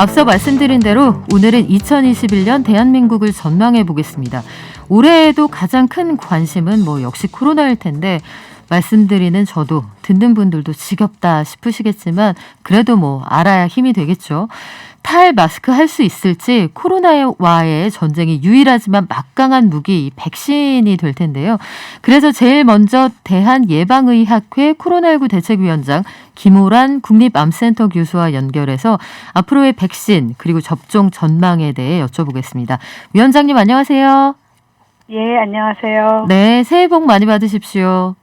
앞서 말씀드린 대로 오늘은 2021년 대한민국을 전망해 보겠습니다. 올해에도 가장 큰 관심은 역시 코로나일 텐데 말씀드리는 저도 듣는 분들도 지겹다 싶으시겠지만 그래도 알아야 힘이 되겠죠. 탈마스크 할 수 있을지 코로나와의 전쟁이 유일하지만 막강한 무기 백신이 될 텐데요. 그래서 제일 먼저 대한예방의학회 코로나19 대책위원장 김호란 국립암센터 교수와 연결해서 앞으로의 백신 그리고 접종 전망에 대해 여쭤보겠습니다. 위원장님 안녕하세요. 예, 안녕하세요. 네, 새해 복 많이 받으십시오.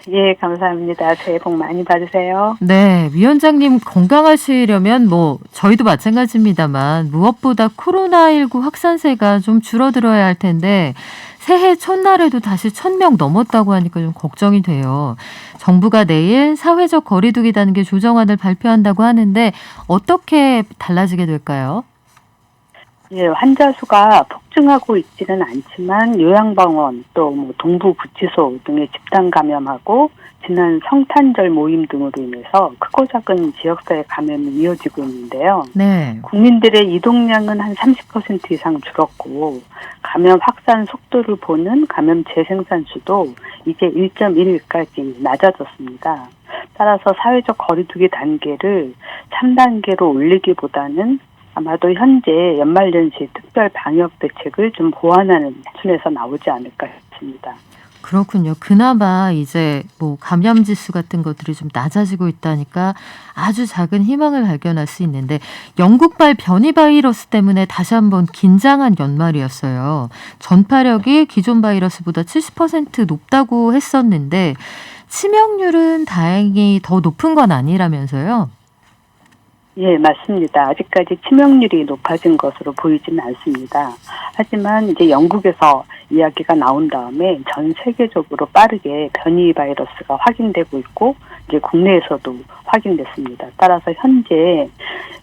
예, 감사합니다. 새해 복 많이 받으세요. 네, 위원장님 건강하시려면 저희도 마찬가지입니다만 무엇보다 코로나19 확산세가 좀 줄어들어야 할 텐데 새해 첫날에도 다시 1,000명 넘었다고 하니까 좀 걱정이 돼요. 정부가 내일 사회적 거리 두기 단계 조정안을 발표한다고 하는데 어떻게 달라지게 될까요? 예, 환자 수가 폭증하고 있지는 않지만 요양병원 또 동부구치소 등의 집단 감염하고 지난 성탄절 모임 등으로 인해서 크고 작은 지역사회 감염이 이어지고 있는데요. 네. 국민들의 이동량은 한 30% 이상 줄었고 감염 확산 속도를 보는 감염 재생산수도 이제 1.1까지 낮아졌습니다. 따라서 사회적 거리두기 단계를 3단계로 올리기보다는 아마도 현재 연말연시 특별 방역 대책을 좀 보완하는 순에서 나오지 않을까 싶습니다. 그렇군요. 그나마 이제 감염 지수 같은 것들이 좀 낮아지고 있다니까 아주 작은 희망을 발견할 수 있는데 영국발 변이 바이러스 때문에 다시 한번 긴장한 연말이었어요. 전파력이 기존 바이러스보다 70% 높다고 했었는데 치명률은 다행히 더 높은 건 아니라면서요? 예, 맞습니다. 아직까지 치명률이 높아진 것으로 보이지는 않습니다. 하지만 이제 영국에서 이야기가 나온 다음에 전 세계적으로 빠르게 변이 바이러스가 확인되고 있고 이제 국내에서도 확인됐습니다. 따라서 현재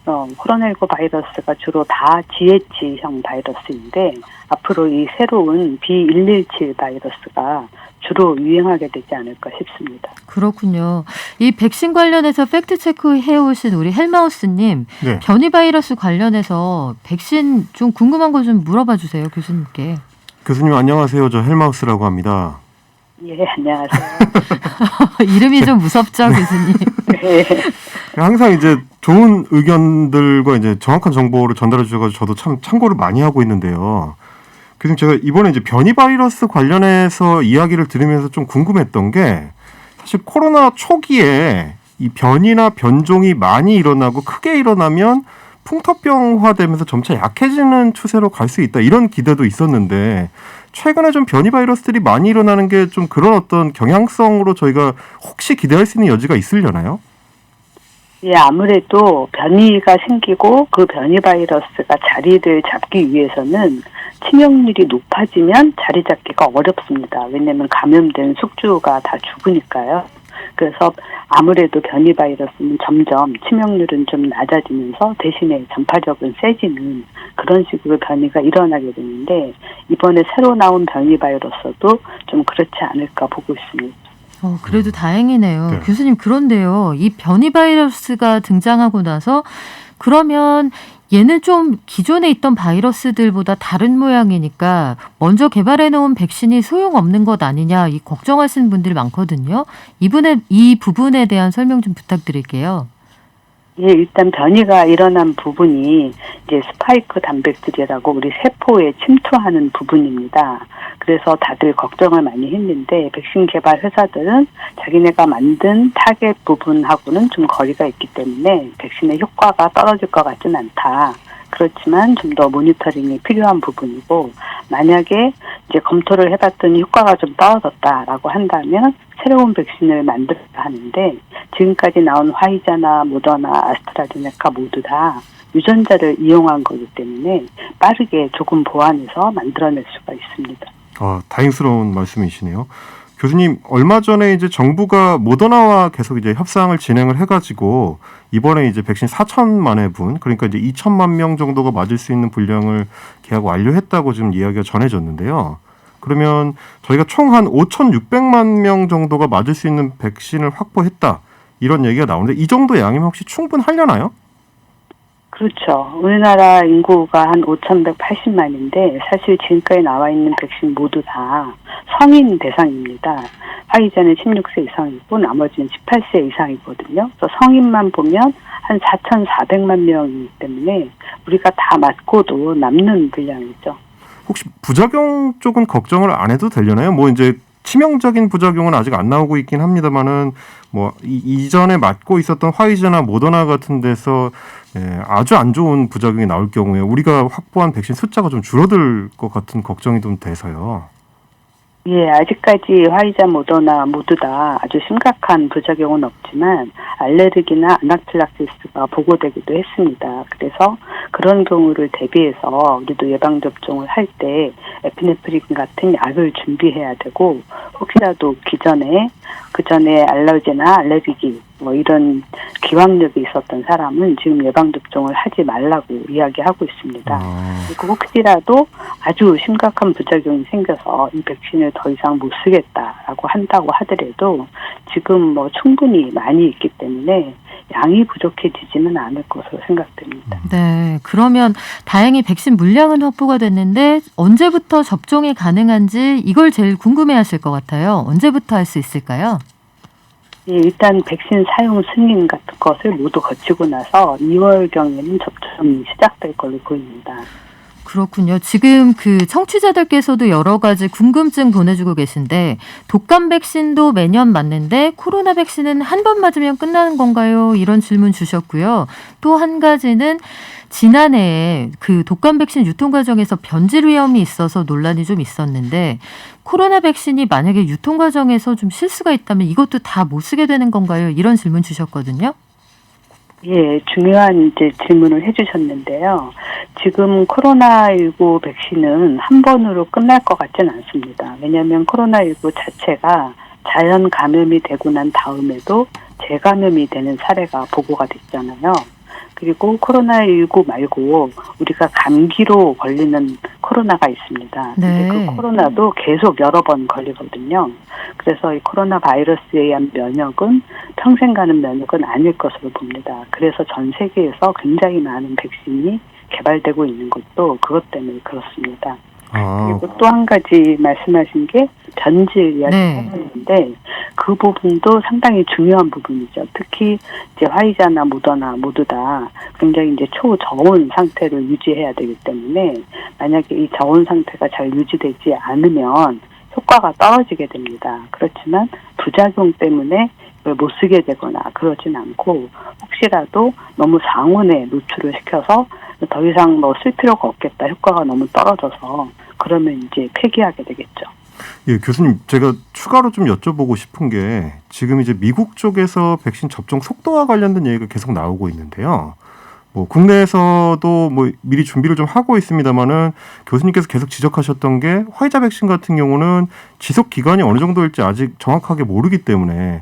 코로나19 바이러스가 주로 다 GH형 바이러스인데 앞으로 이 새로운 B117 바이러스가 주로 유행하게 되지 않을까 싶습니다. 그렇군요. 이 백신 관련해서 팩트체크 해오신 우리 헬마우스님, 네. 변이 바이러스 관련해서 백신 좀 궁금한 거 좀 물어봐 주세요, 교수님께. 교수님 안녕하세요. 저 헬마우스라고 합니다. 예, 안녕하세요. 이름이 좀 무섭죠, 교수님? 네. 항상 이제 좋은 의견들과 이제 정확한 정보를 전달해 주셔가지고 저도 참 참고를 많이 하고 있는데요. 그래서 제가 이번에 이제 변이 바이러스 관련해서 이야기를 들으면서 좀 궁금했던 게 사실 코로나 초기에 이 변이나 변종이 많이 일어나고 크게 일어나면 풍토병화되면서 점차 약해지는 추세로 갈 수 있다 이런 기대도 있었는데 최근에 좀 변이 바이러스들이 많이 일어나는 게 좀 그런 어떤 경향성으로 저희가 혹시 기대할 수 있는 여지가 있으려나요? 예, 아무래도 변이가 생기고 그 변이 바이러스가 자리를 잡기 위해서는 치명률이 높아지면 자리 잡기가 어렵습니다. 왜냐하면 감염된 숙주가 다 죽으니까요. 그래서 아무래도 변이 바이러스는 점점 치명률은 좀 낮아지면서 대신에 전파력은 세지는 그런 식으로 변이가 일어나게 되는데 이번에 새로 나온 변이 바이러스도 좀 그렇지 않을까 보고 있습니다. 그래도 다행이네요. 네. 교수님, 그런데요. 이 변이 바이러스가 등장하고 나서 그러면 얘는 좀 기존에 있던 바이러스들보다 다른 모양이니까 먼저 개발해놓은 백신이 소용없는 것 아니냐 이 걱정하시는 분들이 많거든요. 이 부분에 대한 설명 좀 부탁드릴게요. 예, 일단 변이가 일어난 부분이 이제 스파이크 단백질이라고 우리 세포에 침투하는 부분입니다. 그래서 다들 걱정을 많이 했는데 백신 개발 회사들은 자기네가 만든 타겟 부분하고는 좀 거리가 있기 때문에 백신의 효과가 떨어질 것 같지는 않다. 그렇지만 좀 더 모니터링이 필요한 부분이고 만약에 이제 검토를 해봤더니 효과가 좀 떨어졌다라고 한다면 새로운 백신을 만들어야 하는데 지금까지 나온 화이자나 모더나 아스트라제네카 모두 다 유전자를 이용한 거기 때문에 빠르게 조금 보완해서 만들어낼 수가 있습니다. 다행스러운 말씀이시네요. 교수님, 얼마 전에 이제 정부가 모더나와 계속 이제 협상을 진행을 해가지고 이번에 이제 백신 4천만 회분, 그러니까 이제 2천만 명 정도가 맞을 수 있는 분량을 계약 완료했다고 지금 이야기가 전해졌는데요. 그러면 저희가 총 한 5,600만 명 정도가 맞을 수 있는 백신을 확보했다. 이런 얘기가 나오는데 이 정도 양이면 혹시 충분하려나요? 그렇죠. 우리나라 인구가 한 5,180만인데 사실 지금까지 나와 있는 백신 모두 다 성인 대상입니다. 화이자는 16세 이상이고 나머지는 18세 이상이거든요. 그래서 성인만 보면 한 4,400만 명이기 때문에 우리가 다 맞고도 남는 분량이죠. 혹시 부작용 쪽은 걱정을 안 해도 되려나요? 뭐 이제 치명적인 부작용은 아직 안 나오고 있긴 합니다만은 뭐 이전에 맞고 있었던 화이자나 모더나 같은 데서 아주 안 좋은 부작용이 나올 경우에 우리가 확보한 백신 숫자가 좀 줄어들 것 같은 걱정이 좀 돼서요. 예, 아직까지 화이자, 모더나 모두 다 아주 심각한 부작용은 없지만 알레르기나 아나필락시스가 보고되기도 했습니다. 그래서 그런 경우를 대비해서 우리도 예방접종을 할 때 에피네프린 같은 약을 준비해야 되고 혹시라도 그전에 알러지나 알레르기 뭐 이런 기왕력이 있었던 사람은 지금 예방접종을 하지 말라고 이야기하고 있습니다. 그리고 혹시라도 아주 심각한 부작용이 생겨서 이 백신을 더 이상 못 쓰겠다라고 한다고 하더라도 지금 뭐 충분히 많이 있기 때문에 양이 부족해지지는 않을 것으로 생각됩니다. 네, 그러면 다행히 백신 물량은 확보가 됐는데 언제부터 접종이 가능한지 이걸 제일 궁금해하실 것 같아요. 언제부터 할 수 있을까요? 예, 일단 백신 사용 승인 같은 것을 모두 거치고 나서 2월경에는 접종이 시작될 걸로 보입니다. 그렇군요. 지금 그 청취자들께서도 여러 가지 궁금증 보내주고 계신데 독감 백신도 매년 맞는데 코로나 백신은 한 번 맞으면 끝나는 건가요? 이런 질문 주셨고요. 또 한 가지는 지난해에 그 독감 백신 유통 과정에서 변질 위험이 있어서 논란이 좀 있었는데 코로나 백신이 만약에 유통 과정에서 좀 실수가 있다면 이것도 다 못 쓰게 되는 건가요? 이런 질문 주셨거든요. 예, 중요한 이제 질문을 해주셨는데요. 지금 코로나19 백신은 한 번으로 끝날 것 같지는 않습니다. 왜냐하면 코로나19 자체가 자연 감염이 되고 난 다음에도 재감염이 되는 사례가 보고가 됐잖아요. 그리고 코로나19 말고 우리가 감기로 걸리는 코로나가 있습니다. 네. 근데 그 코로나도 계속 여러 번 걸리거든요. 그래서 이 코로나 바이러스에 의한 면역은 평생 가는 면역은 아닐 것으로 봅니다. 그래서 전 세계에서 굉장히 많은 백신이 개발되고 있는 것도 그것 때문에 그렇습니다. 그리고 또 한 가지 말씀하신 게 변질 이야기 하셨는데 그 부분도 상당히 중요한 부분이죠. 특히 이제 화이자나 모더나 모두 다 굉장히 이제 초저온 상태를 유지해야 되기 때문에 만약에 이 저온 상태가 잘 유지되지 않으면 효과가 떨어지게 됩니다. 그렇지만 부작용 때문에 못 쓰게 되거나 그러진 않고 혹시라도 너무 상온에 노출을 시켜서 더 이상 뭐 쓸 필요가 없겠다. 효과가 너무 떨어져서 그러면 이제 폐기하게 되겠죠. 예, 교수님, 제가 추가로 좀 여쭤보고 싶은 게 지금 이제 미국 쪽에서 백신 접종 속도와 관련된 얘기가 계속 나오고 있는데요. 뭐 국내에서도 뭐 미리 준비를 좀 하고 있습니다만은 교수님께서 계속 지적하셨던 게 화이자 백신 같은 경우는 지속 기간이 어느 정도일지 아직 정확하게 모르기 때문에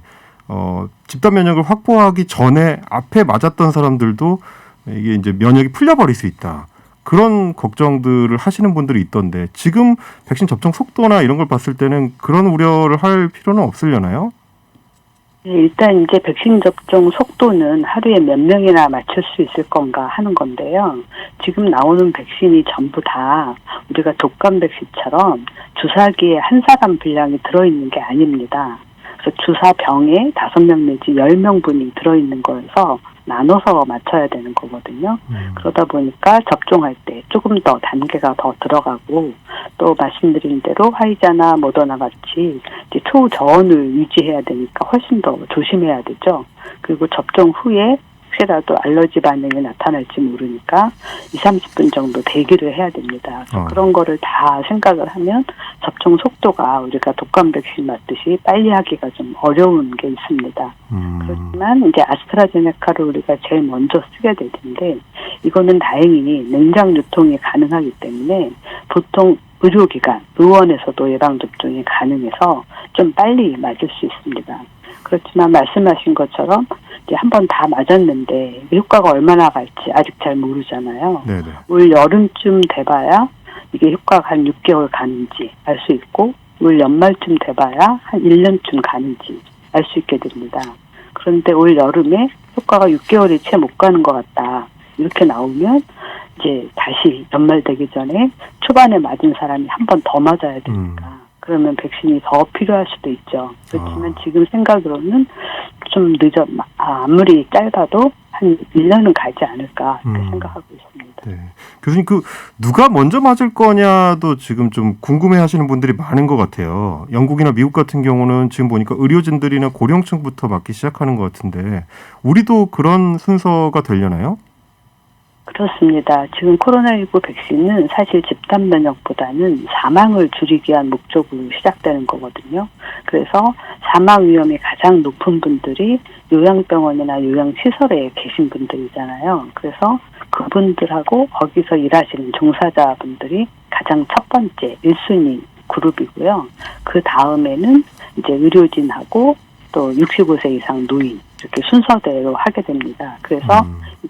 집단 면역을 확보하기 전에 앞에 맞았던 사람들도 이게 이제 면역이 풀려버릴 수 있다. 그런 걱정들을 하시는 분들이 있던데 지금 백신 접종 속도나 이런 걸 봤을 때는 그런 우려를 할 필요는 없으려나요? 네, 일단 이제 백신 접종 속도는 하루에 몇 명이나 맞출 수 있을 건가 하는 건데요. 지금 나오는 백신이 전부 다 우리가 독감 백신처럼 주사기에 한 사람 분량이 들어있는 게 아닙니다. 그래서 주사병에 5명 내지 10명분이 들어있는 거여서 나눠서 맞춰야 되는 거거든요. 그러다 보니까 접종할 때 조금 더 단계가 더 들어가고 또 말씀드린 대로 화이자나 모더나 같이 이제 초저온을 유지해야 되니까 훨씬 더 조심해야 되죠. 그리고 접종 후에 혹시라도 알러지 반응이 나타날지 모르니까 20-30분 정도 대기를 해야 됩니다. 그래서 그런 거를 다 생각을 하면 접종 속도가 우리가 독감 백신 맞듯이 빨리 하기가 좀 어려운 게 있습니다. 그렇지만 이제 아스트라제네카를 우리가 제일 먼저 쓰게 될 텐데 이거는 다행히 냉장 유통이 가능하기 때문에 보통 의료기관, 의원에서도 예방접종이 가능해서 좀 빨리 맞을 수 있습니다. 그렇지만 말씀하신 것처럼 이제 한 번 다 맞았는데 효과가 얼마나 갈지 아직 잘 모르잖아요. 네네. 올 여름쯤 돼봐야 이게 효과가 한 6개월 가는지 알 수 있고 올 연말쯤 돼봐야 한 1년쯤 가는지 알 수 있게 됩니다. 그런데 올 여름에 효과가 6개월이 채 못 가는 것 같다. 이렇게 나오면 이제 다시 연말되기 전에 초반에 맞은 사람이 한 번 더 맞아야 되니까 그러면 백신이 더 필요할 수도 있죠. 그렇지만 지금 생각으로는 좀 아무리 짧아도 한 1년은 가지 않을까 이렇게 생각하고 있습니다. 네. 교수님, 누가 먼저 맞을 거냐도 지금 좀 궁금해 하시는 분들이 많은 것 같아요. 영국이나 미국 같은 경우는 지금 보니까 의료진들이나 고령층부터 맞기 시작하는 것 같은데, 우리도 그런 순서가 되려나요? 그렇습니다. 지금 코로나19 백신은 사실 집단 면역보다는 사망을 줄이기 위한 목적으로 시작되는 거거든요. 그래서 사망 위험이 가장 높은 분들이 요양병원이나 요양시설에 계신 분들이잖아요. 그래서 그분들하고 거기서 일하시는 종사자분들이 가장 첫 번째 1순위 그룹이고요. 그 다음에는 이제 의료진하고 또 65세 이상 노인 이렇게 순서대로 하게 됩니다. 그래서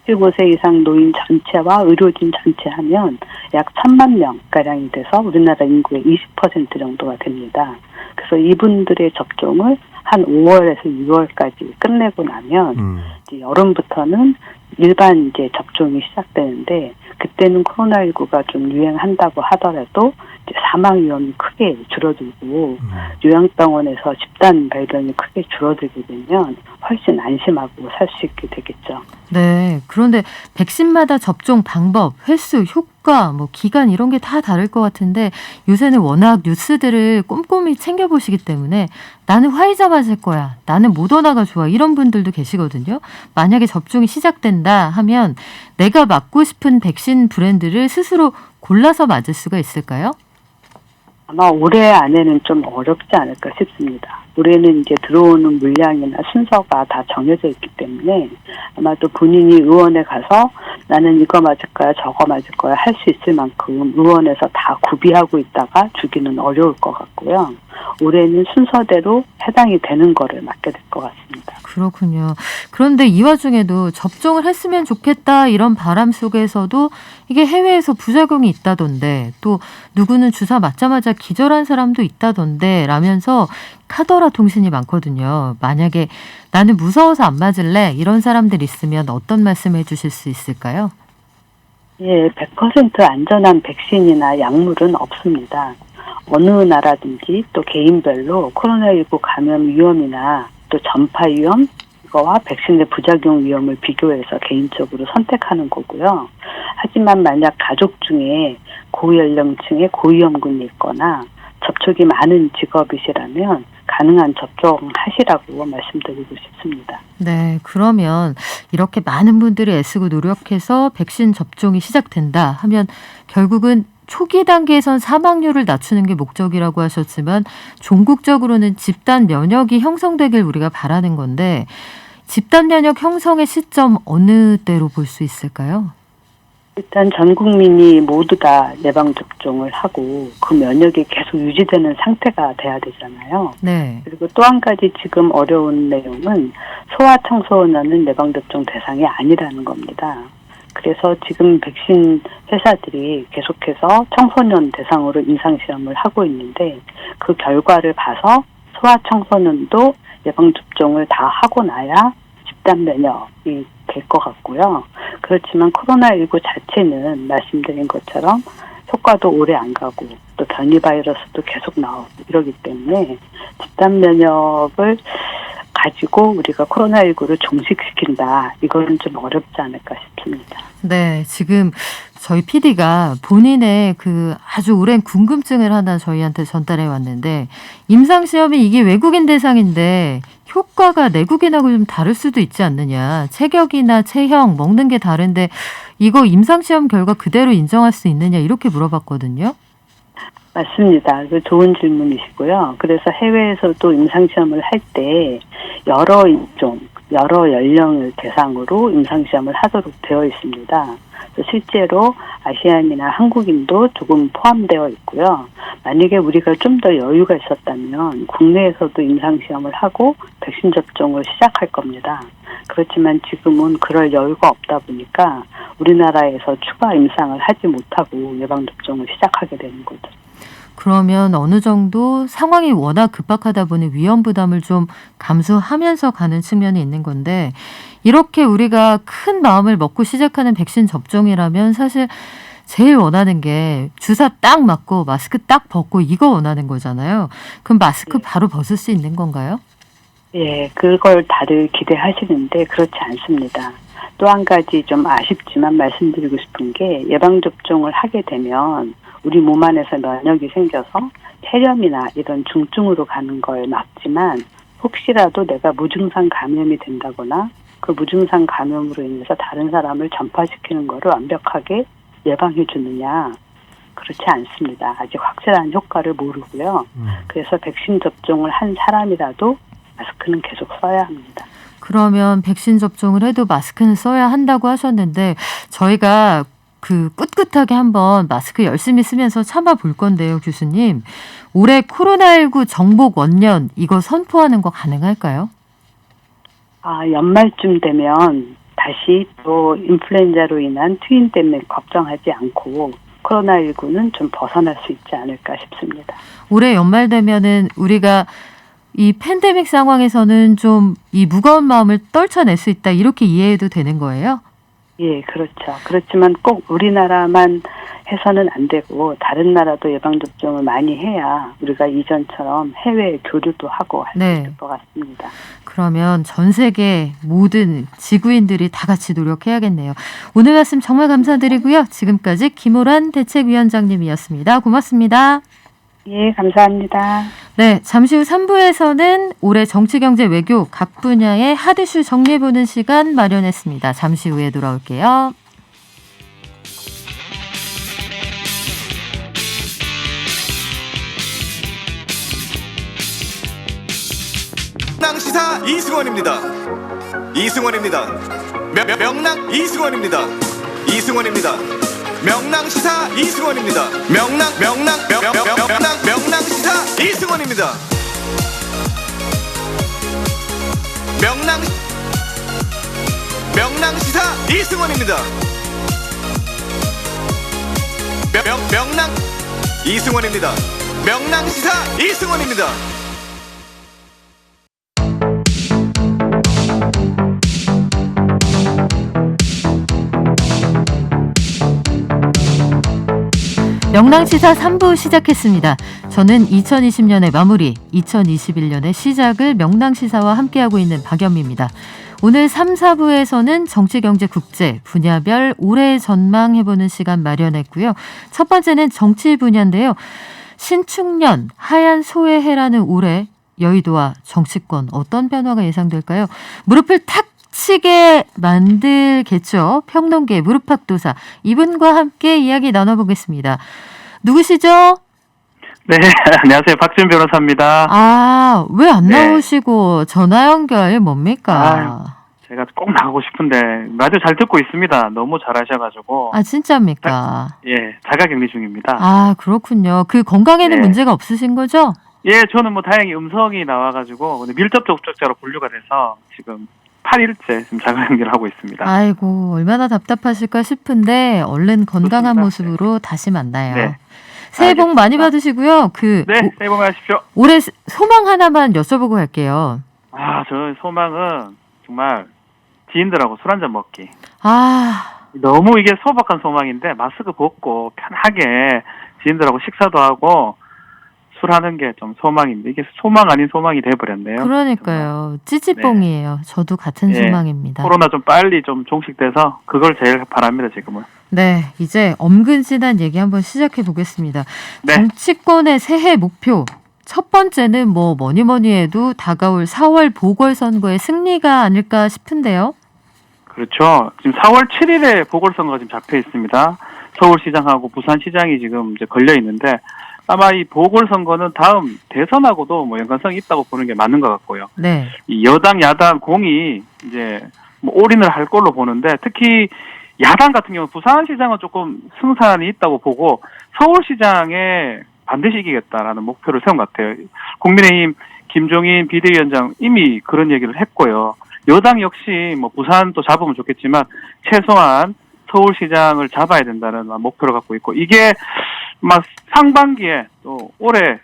65세 이상 노인 전체와 의료진 전체 하면 약 1,000만 명가량이 돼서 우리나라 인구의 20% 정도가 됩니다. 그래서 이분들의 접종을 한 5월에서 6월까지 끝내고 나면 이제 여름부터는 일반 이제 접종이 시작되는데 그때는 코로나19가 좀 유행한다고 하더라도 이제 사망 위험이 크게 줄어들고 요양병원에서 집단 발병이 크게 줄어들게 되면 훨씬 안심하고 살 수 있게 되겠죠. 네. 그런데 백신마다 접종 방법, 횟수, 효과, 기간 이런 게 다 다를 것 같은데 요새는 워낙 뉴스들을 꼼꼼히 챙겨보시기 때문에 나는 화이자 맞을 거야, 나는 모더나가 좋아 이런 분들도 계시거든요. 만약에 접종이 시작된다 하면 내가 맞고 싶은 백신 브랜드를 스스로 골라서 맞을 수가 있을까요? 아마 올해 안에는 좀 어렵지 않을까 싶습니다. 올해는 이제 들어오는 물량이나 순서가 다 정해져 있기 때문에 아마도 본인이 의원에 가서 나는 이거 맞을 거야 저거 맞을 거야 할 수 있을 만큼 의원에서 다 구비하고 있다가 주기는 어려울 것 같고요. 올해는 순서대로 해당이 되는 거를 맞게 될 것 같습니다. 그렇군요. 그런데 이 와중에도 접종을 했으면 좋겠다 이런 바람 속에서도 이게 해외에서 부작용이 있다던데 또 누구는 주사 맞자마자 기절한 사람도 있다던데 라면서 카더라 통신이 많거든요. 만약에 나는 무서워서 안 맞을래 이런 사람들 있으면 어떤 말씀 해주실 수 있을까요? 예, 100% 안전한 백신이나 약물은 없습니다. 어느 나라든지 또 개인별로 코로나19 감염 위험이나 또 전파 위험, 이거와 백신의 부작용 위험을 비교해서 개인적으로 선택하는 거고요. 하지만 만약 가족 중에 고연령층의 고위험군이 있거나 접촉이 많은 직업이시라면 가능한 접종하시라고 말씀드리고 싶습니다. 네, 그러면 이렇게 많은 분들이 애쓰고 노력해서 백신 접종이 시작된다 하면 결국은 초기 단계에선 사망률을 낮추는 게 목적이라고 하셨지만 종국적으로는 집단 면역이 형성되길 우리가 바라는 건데 집단 면역 형성의 시점 어느 때로 볼 수 있을까요? 일단 전 국민이 모두 다 예방접종을 하고 그 면역이 계속 유지되는 상태가 돼야 되잖아요. 네. 그리고 또 한 가지 지금 어려운 내용은 소아청소년은 예방접종 대상이 아니라는 겁니다. 그래서 지금 백신 회사들이 계속해서 청소년 대상으로 임상시험을 하고 있는데 그 결과를 봐서 소아청소년도 예방접종을 다 하고 나야 집단 면역이 될 것 같고요. 그렇지만 코로나19 자체는 말씀드린 것처럼 효과도 오래 안 가고 또 변이 바이러스도 계속 나오고 이러기 때문에 집단 면역을 가지고 우리가 코로나19를 종식시킨다. 이거는 좀 어렵지 않을까 싶습니다. 네, 지금 저희 PD가 본인의 그 아주 오랜 궁금증을 하나 저희한테 전달해 왔는데 임상시험이 이게 외국인 대상인데 효과가 내국인하고 좀 다를 수도 있지 않느냐. 체격이나 체형 먹는 게 다른데 이거 임상시험 결과 그대로 인정할 수 있느냐 이렇게 물어봤거든요. 맞습니다. 그 좋은 질문이시고요. 그래서 해외에서도 임상시험을 할 때 여러 인종, 여러 연령을 대상으로 임상시험을 하도록 되어 있습니다. 실제로 아시안이나 한국인도 조금 포함되어 있고요. 만약에 우리가 좀 더 여유가 있었다면 국내에서도 임상시험을 하고 백신 접종을 시작할 겁니다. 그렇지만 지금은 그럴 여유가 없다 보니까 우리나라에서 추가 임상을 하지 못하고 예방접종을 시작하게 되는 거죠. 그러면 어느 정도 상황이 워낙 급박하다 보니 위험 부담을 좀 감수하면서 가는 측면이 있는 건데 이렇게 우리가 큰 마음을 먹고 시작하는 백신 접종이라면 사실 제일 원하는 게 주사 딱 맞고 마스크 딱 벗고 이거 원하는 거잖아요. 그럼 마스크 바로 벗을 수 있는 건가요? 예, 그걸 다들 기대하시는데 그렇지 않습니다. 또 한 가지 좀 아쉽지만 말씀드리고 싶은 게 예방접종을 하게 되면 우리 몸 안에서 면역이 생겨서 폐렴이나 이런 중증으로 가는 걸 막지만 혹시라도 내가 무증상 감염이 된다거나 그 무증상 감염으로 인해서 다른 사람을 전파시키는 거를 완벽하게 예방해 주느냐? 그렇지 않습니다. 아직 확실한 효과를 모르고요. 그래서 백신 접종을 한 사람이라도 마스크는 계속 써야 합니다. 그러면 백신 접종을 해도 마스크는 써야 한다고 하셨는데 저희가 그 꿋꿋하게 한번 마스크 열심히 쓰면서 참아볼 건데요, 교수님. 올해 코로나19 정복 원년 이거 선포하는 거 가능할까요? 연말쯤 되면 다시 또 인플루엔자로 인한 트윈 때문에 걱정하지 않고 코로나19는 좀 벗어날 수 있지 않을까 싶습니다. 올해 연말 되면은 우리가 이 팬데믹 상황에서는 좀 이 무거운 마음을 떨쳐낼 수 있다 이렇게 이해해도 되는 거예요? 예, 그렇죠. 그렇지만 꼭 우리나라만 해서는 안 되고 다른 나라도 예방접종을 많이 해야 우리가 이전처럼 해외 교류도 하고 할 수 있을 것 같습니다. 그러면 전 세계 모든 지구인들이 다 같이 노력해야겠네요. 오늘 말씀 정말 감사드리고요. 지금까지 김호란 대책위원장님이었습니다. 고맙습니다. 예, 감사합니다. 네, 잠시 후 3부에서는 올해 정치, 경제, 외교 각 분야의 핫이슈 정리해보는 시간 마련했습니다. 잠시 후에 돌아올게요. 명랑시사 이승원입니다. 명랑 이승원입니다. 명랑시사 이승원입니다. 명랑시사 이승원입니다. 명랑시사 이승원입니다. 명랑 이승원입니다. 명랑시사 이승원입니다. 명랑시사 3부 시작했습니다. 저는 2020년의 마무리, 2021년의 시작을 명랑시사와 함께하고 있는 박연미입니다. 오늘 3, 4부에서는 정치, 경제, 국제 분야별 올해 전망해보는 시간 마련했고요. 첫 번째는 정치 분야인데요. 신축년, 하얀 소의 해라는 올해 여의도와 정치권 어떤 변화가 예상될까요? 무릎을 탁 치게 만들겠죠. 평론계 무릎팍도사 이분과 함께 이야기 나눠보겠습니다. 누구시죠? 네, 안녕하세요. 박준 변호사입니다. 왜 안 네. 나오시고 전화 연결 뭡니까? 제가 꼭 나가고 싶은데 라디오 잘 듣고 있습니다. 너무 잘하셔가지고. 진짜입니까? 예, 자가격리 중입니다. 그렇군요. 그 건강에는 네. 문제가 없으신 거죠? 예, 저는 다행히 음성이 나와가지고 근데 밀접 접촉자로 분류가 돼서 지금 8일째 지금 자가격리를 하고 있습니다. 아이고 얼마나 답답하실까 싶은데 얼른 건강한 좋습니다. 모습으로 다시 만나요. 네. 새해 복 알겠습니다. 많이 받으시고요. 네, 새해 복 많이 하십시오. 올해 소망 하나만 여쭤보고 갈게요. 저 소망은 정말 지인들하고 술 한잔 먹기. 너무 너무 이게 소박한 소망인데 마스크 벗고 편하게 지인들하고 식사도 하고 술하는 게 좀 소망인데 이게 소망 아닌 소망이 돼버렸네요. 그러니까요. 찌찌뽕이에요. 저도 같은 네. 소망입니다. 코로나 좀 빨리 좀 종식돼서 그걸 제일 바랍니다, 지금은. 네, 이제 엄근진한 얘기 한번 시작해 보겠습니다. 네. 정치권의 새해 목표. 첫 번째는 뭐니 해도 다가올 4월 보궐선거의 승리가 아닐까 싶은데요. 그렇죠. 지금 4월 7일에 보궐선거가 지금 잡혀 있습니다. 서울시장하고 부산시장이 지금 이제 걸려 있는데 아마 이 보궐선거는 다음 대선하고도 연관성이 있다고 보는 게 맞는 것 같고요. 네. 이 여당, 야당 공이 이제 올인을 할 걸로 보는데 특히 야당 같은 경우 부산시장은 조금 승산이 있다고 보고 서울시장에 반드시 이기겠다라는 목표를 세운 것 같아요. 국민의힘 김종인 비대위원장 이미 그런 얘기를 했고요. 여당 역시 부산도 잡으면 좋겠지만 최소한 서울시장을 잡아야 된다는 목표를 갖고 있고 이게 상반기에 또 올해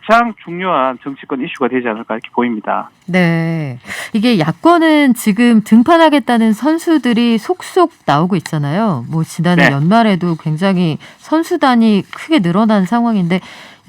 가장 중요한 정치권 이슈가 되지 않을까 이렇게 보입니다. 네. 이게 야권은 지금 등판하겠다는 선수들이 속속 나오고 있잖아요. 뭐 지난해 네. 연말에도 굉장히 선수단이 크게 늘어난 상황인데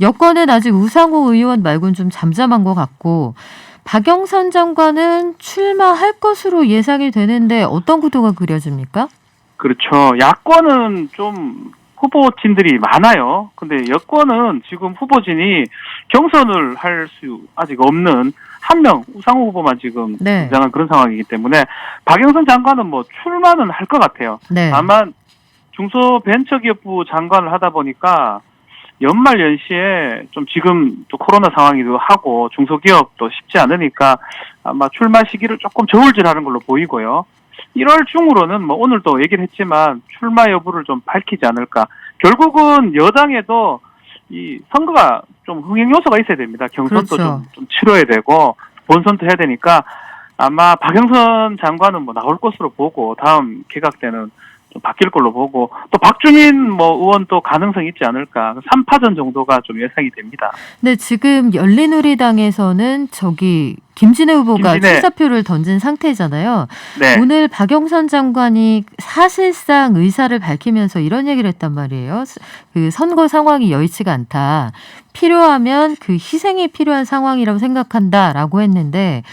여권은 아직 우상호 의원 말고는 좀 잠잠한 것 같고 박영선 장관은 출마할 것으로 예상이 되는데 어떤 구도가 그려집니까? 그렇죠. 야권은 좀 후보진들이 많아요. 근데 여권은 지금 후보진이 경선을 할 수 아직 없는 한 명, 우상호 후보만 지금 네. 등장한 그런 상황이기 때문에 박영선 장관은 뭐 출마는 할 것 같아요. 네. 다만 중소벤처기업부 장관을 하다 보니까 연말 연시에 좀 지금 또 코로나 상황이기도 하고 중소기업도 쉽지 않으니까 아마 출마 시기를 조금 저울질하는 걸로 보이고요. 1월 중으로는 뭐 오늘도 얘기를 했지만 출마 여부를 좀 밝히지 않을까. 결국은 여당에도 이 선거가 좀 흥행 요소가 있어야 됩니다. 경선도 그렇죠. 좀 치러야 되고 본선도 해야 되니까 아마 박영선 장관은 뭐 나올 것으로 보고 다음 개각 때는 좀 바뀔 걸로 보고 또 박주민 뭐 의원도 가능성이 있지 않을까. 3파전 정도가 좀 예상이 됩니다. 근데 지금 열린우리당에서는 저기 김진애 후보가 김진애. 출사표를 던진 상태잖아요. 네. 오늘 박영선 장관이 사실상 의사를 밝히면서 이런 얘기를 했단 말이에요. 그 선거 상황이 여의치가 않다. 필요하면 그 희생이 필요한 상황이라고 생각한다라고 했는데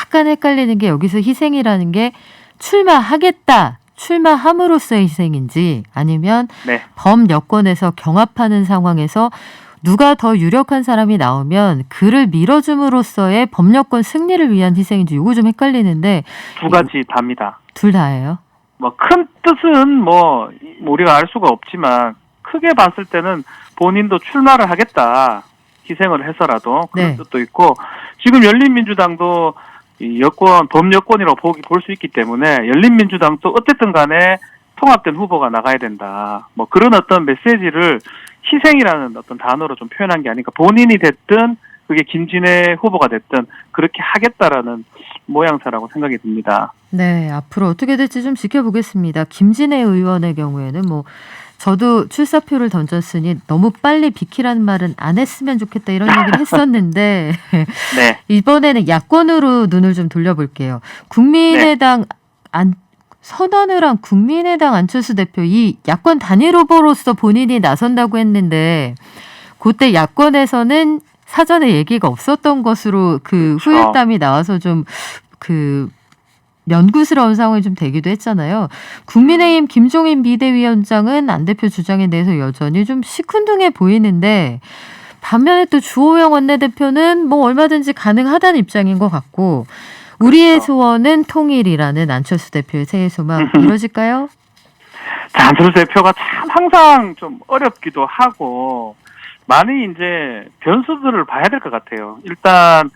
약간 헷갈리는 게 여기서 희생이라는 게 출마하겠다. 출마함으로써의 희생인지 아니면 네. 범여권에서 경합하는 상황에서 누가 더 유력한 사람이 나오면 그를 밀어줌으로써의 범여권 승리를 위한 희생인지 요거 좀 헷갈리는데 두 가지 답니다. 둘 다예요. 뭐 큰 뜻은 뭐 우리가 알 수가 없지만 크게 봤을 때는 본인도 출마를 하겠다. 희생을 해서라도 그런 네. 뜻도 있고 지금 열린민주당도 이 여권 범여권이라고 볼 수 있기 때문에 열린민주당도 어쨌든 간에 통합된 후보가 나가야 된다. 뭐 그런 어떤 메시지를 희생이라는 어떤 단어로 좀 표현한 게 아니까 본인이 됐든 그게 김진애 후보가 됐든 그렇게 하겠다라는 모양새라고 생각이 듭니다. 네, 앞으로 어떻게 될지 좀 지켜보겠습니다. 김진애 의원의 경우에는 뭐 저도 출사표를 던졌으니 너무 빨리 비키라는 말은 안 했으면 좋겠다 이런 얘기를 했었는데 네. 이번에는 야권으로 눈을 좀 돌려볼게요. 국민의당 선언을 한 국민의당 안철수 대표 이 야권 단일 후보로서 본인이 나선다고 했는데 그때 야권에서는 사전에 얘기가 없었던 것으로 그 그렇죠. 후일담이 나와서 좀 그 면구스러운 상황이 좀 되기도 했잖아요. 국민의힘 김종인 비대위원장은 안 대표 주장에 대해서 여전히 좀 시큰둥해 보이는데 반면에 또 주호영 원내대표는 뭐 얼마든지 가능하다는 입장인 것 같고 우리의 소원은 통일이라는 안철수 대표의 새해 소망 이루어질까요? 자, 안철수 대표가 참 항상 좀 어렵기도 하고 많이 이제 변수들을 봐야 될 것 같아요. 일단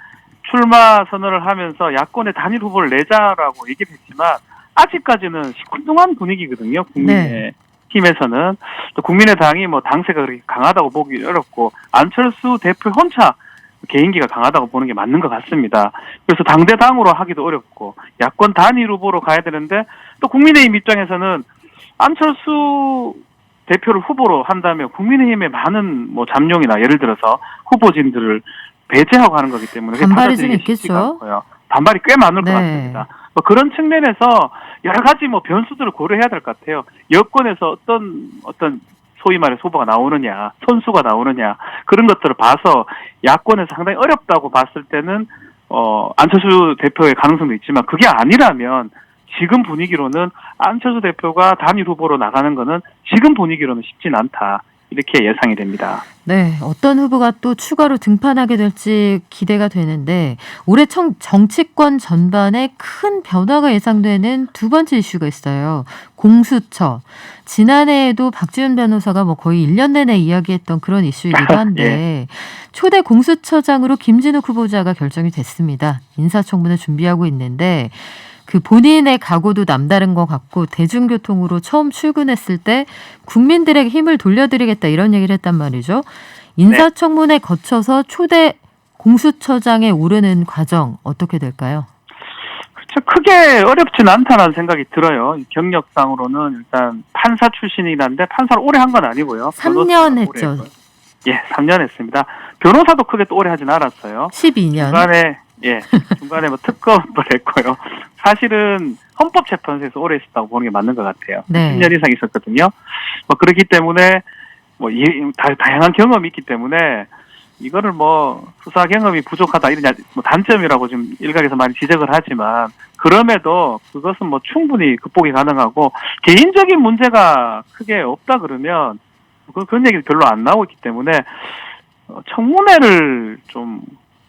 출마 선언을 하면서 야권의 단일 후보를 내자라고 얘기를 했지만 아직까지는 시큰둥한 분위기거든요. 국민의힘에서는 또 국민의당이 뭐 당세가 그렇게 강하다고 보기 어렵고 안철수 대표 혼자 개인기가 강하다고 보는 게 맞는 것 같습니다. 그래서 당대당으로 하기도 어렵고 야권 단일 후보로 가야 되는데 또 국민의힘 입장에서는 안철수 대표를 후보로 한다면 국민의힘의 많은 뭐 잠룡이나 예를 들어서 후보진들을 배제하고 하는 거기 때문에 반발이 좀 있겠죠. 반발이 꽤 많을 네. 것 같습니다. 뭐 그런 측면에서 여러 가지 뭐 변수들을 고려해야 될 것 같아요. 여권에서 어떤 소위 말해 후보가 나오느냐, 선수가 나오느냐 그런 것들을 봐서 야권에서 상당히 어렵다고 봤을 때는 안철수 대표의 가능성도 있지만 그게 아니라면 지금 분위기로는 안철수 대표가 단일 후보로 나가는 거는 지금 분위기로는 쉽진 않다. 이렇게 예상이 됩니다. 네, 어떤 후보가 또 추가로 등판하게 될지 기대가 되는데 올해 정치권 전반에 큰 변화가 예상되는 두 번째 이슈가 있어요. 공수처. 지난해에도 박지훈 변호사가 뭐 거의 1년 내내 이야기했던 그런 이슈이기도 한데 예. 초대 공수처장으로 김진욱 후보자가 결정이 됐습니다. 인사청문회 준비하고 있는데 그 본인의 각오도 남다른 것 같고 대중교통으로 처음 출근했을 때 국민들에게 힘을 돌려드리겠다 이런 얘기를 했단 말이죠. 인사청문회 거쳐서 초대 공수처장에 오르는 과정 어떻게 될까요? 그렇죠. 크게 어렵진 않다는 생각이 들어요. 경력상으로는 일단 판사 출신이긴 한데 판사를 오래 한 건 아니고요. 3년 했죠. 예, 3년 했습니다. 변호사도 크게 또 오래 하진 않았어요. 12년. 중간에 뭐 특검을 했고요. 사실은 헌법재판소에서 오래 있었다고 보는 게 맞는 것 같아요. 네. 10년 이상 있었거든요. 뭐 그렇기 때문에 다양한 경험이 있기 때문에 이거를 뭐 수사 경험이 부족하다 이런 뭐 단점이라고 지금 일각에서 많이 지적을 하지만 그럼에도 그것은 뭐 충분히 극복이 가능하고 개인적인 문제가 크게 없다 그러면 그런 얘기 별로 안 나오고 있기 때문에 청문회를 좀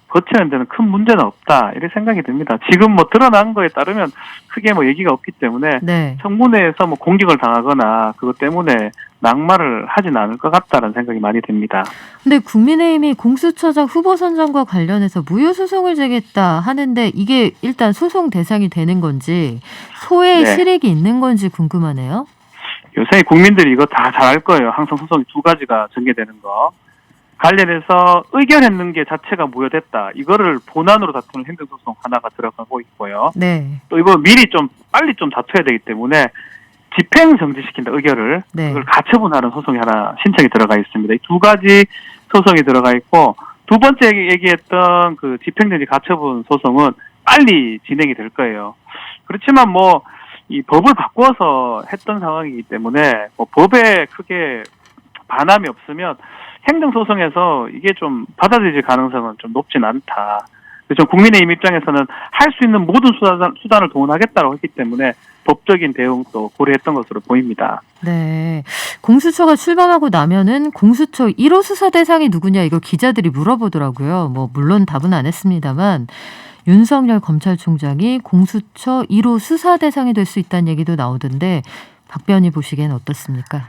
거치는 데는 큰 문제는 없다 이렇게 생각이 듭니다. 지금 뭐 드러난 거에 따르면 크게 뭐 얘기가 없기 때문에 네. 청문회에서 뭐 공격을 당하거나 그것 때문에 낙마를 하진 않을 것 같다는 생각이 많이 듭니다. 근데 국민의힘이 공수처장 후보 선정과 관련해서 무효 소송을 제기했다 하는데 이게 일단 소송 대상이 되는 건지 소외 네. 실익이 있는 건지 궁금하네요. 요새 국민들이 이거 다 잘 알 거예요. 항상 소송이 두 가지가 전개되는 거. 관련해서 의견했는 게 자체가 무효됐다. 이거를 본안으로 다투는 행정소송 하나가 들어가고 있고요. 네. 또 이거 미리 좀 빨리 좀 다투어야 되기 때문에 집행 정지시킨다 의결을 네. 그걸 가처분하는 소송이 하나 신청이 들어가 있습니다. 이 두 가지 소송이 들어가 있고 두 번째 얘기했던 그 집행정지 가처분 소송은 빨리 진행이 될 거예요. 그렇지만 뭐 이 법을 바꿔서 했던 상황이기 때문에 뭐 법에 크게 반함이 없으면 행정소송에서 이게 좀 받아들여질 가능성은 좀 높진 않다. 그래서 국민의힘 입장에서는 할 수 있는 모든 수단을 동원하겠다고 했기 때문에 법적인 대응도 고려했던 것으로 보입니다. 네. 공수처가 출범하고 나면은 공수처 1호 수사 대상이 누구냐 이거 기자들이 물어보더라고요. 뭐 물론 답은 안 했습니다만 윤석열 검찰총장이 공수처 1호 수사 대상이 될 수 있다는 얘기도 나오던데 박변희 보시기엔 어떻습니까?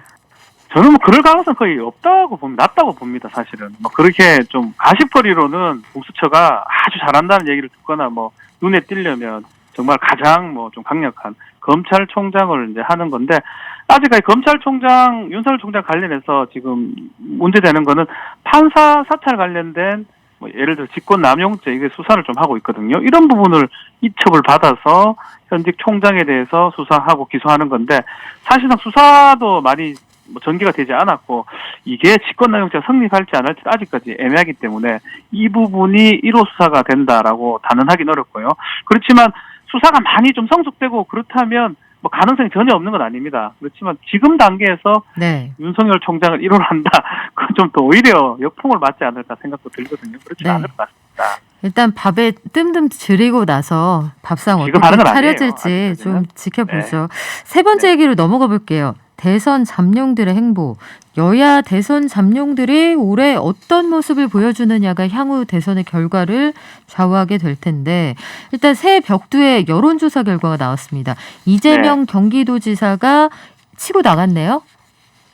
저는 뭐 그럴 가능성 거의 없다고 봅니다. 낮다고 봅니다, 사실은. 뭐 그렇게 좀 가십거리로는 공수처가 아주 잘한다는 얘기를 듣거나 뭐 눈에 띄려면 정말 가장 뭐 좀 강력한 검찰총장을 이제 하는 건데 아직까지 검찰총장, 윤석열 총장 관련해서 지금 문제되는 거는 판사 사찰 관련된 뭐 예를 들어 직권남용죄 이게 수사를 좀 하고 있거든요. 이런 부분을 이첩을 받아서 현직 총장에 대해서 수사하고 기소하는 건데 사실상 수사도 많이 뭐 전개가 되지 않았고 이게 직권남용죄가 성립할지 안 할지 아직까지 애매하기 때문에 이 부분이 1호 수사가 된다라고 단언하기는 어렵고요. 그렇지만 수사가 많이 좀 성숙되고 그렇다면 뭐 가능성이 전혀 없는 건 아닙니다. 그렇지만 지금 단계에서 네. 윤석열 총장을 1호로 한다. 그건 좀 더 오히려 역풍을 맞지 않을까 생각도 들거든요. 그렇지 네. 않을 것 같습니다. 일단 밥에 뜸뜸 들이고 나서 밥상 지금 어떻게 하는 건 아니에요, 차려질지 좀 아직까지는. 지켜보죠. 세 번째 네. 얘기로 넘어가 볼게요. 대선 잠룡들의 행보. 여야 대선 잠룡들이 올해 어떤 모습을 보여주느냐가 향후 대선의 결과를 좌우하게 될 텐데 일단 새 벽두의 여론조사 결과가 나왔습니다. 이재명 경기도지사가 치고 나갔네요.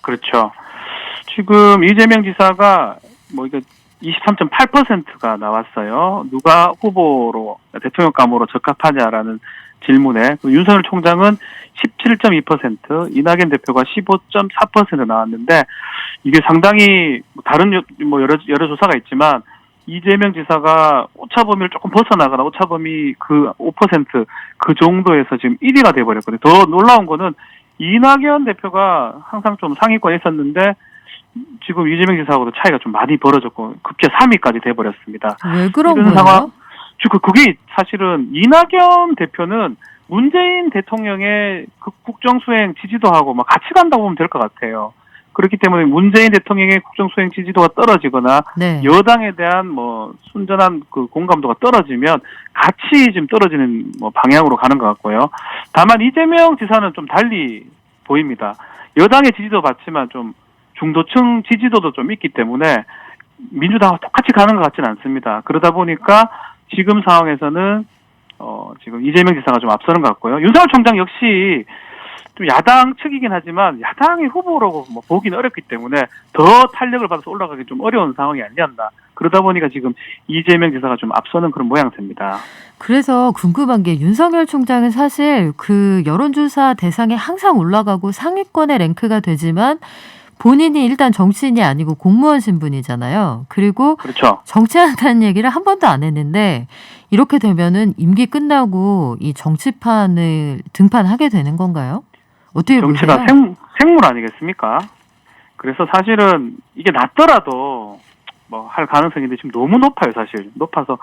그렇죠. 지금 이재명 지사가 뭐 이거 23.8%가 나왔어요. 누가 후보로 대통령감으로 적합하냐라는 질문에 윤석열 총장은 17.2%, 이낙연 대표가 15.4% 나왔는데 이게 상당히 다른 여러 조사가 있지만 이재명 지사가 오차 범위를 조금 벗어나거나 오차 범위 그 5% 그 정도에서 지금 1위가 돼버렸거든요. 더 놀라운 거는 이낙연 대표가 항상 좀 상위권에 있었는데 지금 이재명 지사하고도 차이가 좀 많이 벌어졌고 급제 3위까지 돼버렸습니다. 왜 그런 이런 거예요? 그게 사실은 이낙연 대표는 문재인 대통령의 국정수행 지지도하고 막 같이 간다고 보면 될 것 같아요. 그렇기 때문에 문재인 대통령의 국정수행 지지도가 떨어지거나 네. 여당에 대한 뭐 순전한 그 공감도가 떨어지면 같이 지금 떨어지는 뭐 방향으로 가는 것 같고요. 다만 이재명 지사는 좀 달리 보입니다. 여당의 지지도 받지만 좀 중도층 지지도도 좀 있기 때문에 민주당과 똑같이 가는 것 같지는 않습니다. 그러다 보니까 지금 상황에서는 지금 이재명 지사가 좀 앞서는 것 같고요. 윤석열 총장 역시 좀 야당 측이긴 하지만 야당의 후보라고 뭐 보기는 어렵기 때문에 더 탄력을 받아서 올라가기 좀 어려운 상황이 아니었나. 그러다 보니까 지금 이재명 지사가 좀 앞서는 그런 모양새입니다. 그래서 궁금한 게 윤석열 총장은 사실 그 여론조사 대상에 항상 올라가고 상위권에 랭크가 되지만 본인이 일단 정치인이 아니고 공무원 신분이잖아요. 그리고 그렇죠. 정치한다는 얘기를 한 번도 안 했는데 이렇게 되면은 임기 끝나고 이 정치판을 등판하게 되는 건가요? 어떻게 정치가 보세요? 생물 아니겠습니까? 그래서 사실은 이게 낮더라도 뭐 할 가능성이 근데 지금 너무 높아요, 사실. 높아서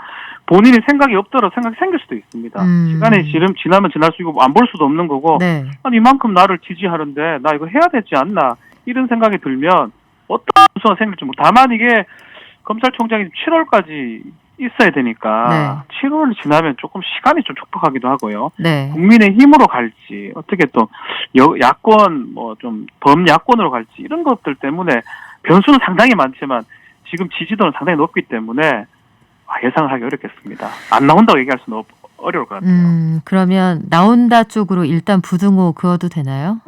본인이 생각이 없더라도 생각이 생길 수도 있습니다. 시간이 지나면 지날수록 안 볼 수도 없는 거고, 네. 아니 이만큼 나를 지지하는데 나 이거 해야 되지 않나 이런 생각이 들면 어떤 수가 생길지 뭐 다만 이게 검찰총장이 7월까지 있어야 되니까 7월 지나면 조금 시간이 좀 촉박하기도 하고요. 네. 국민의 힘으로 갈지 어떻게 또 야권 뭐 좀 범야권으로 갈지 이런 것들 때문에 변수는 상당히 많지만 지금 지지도는 상당히 높기 때문에 예상을 하기 어렵겠습니다. 안 나온다고 얘기할 수는 어려울 것 같아요. 그러면 나온다 쪽으로 일단 부등호 그어도 되나요?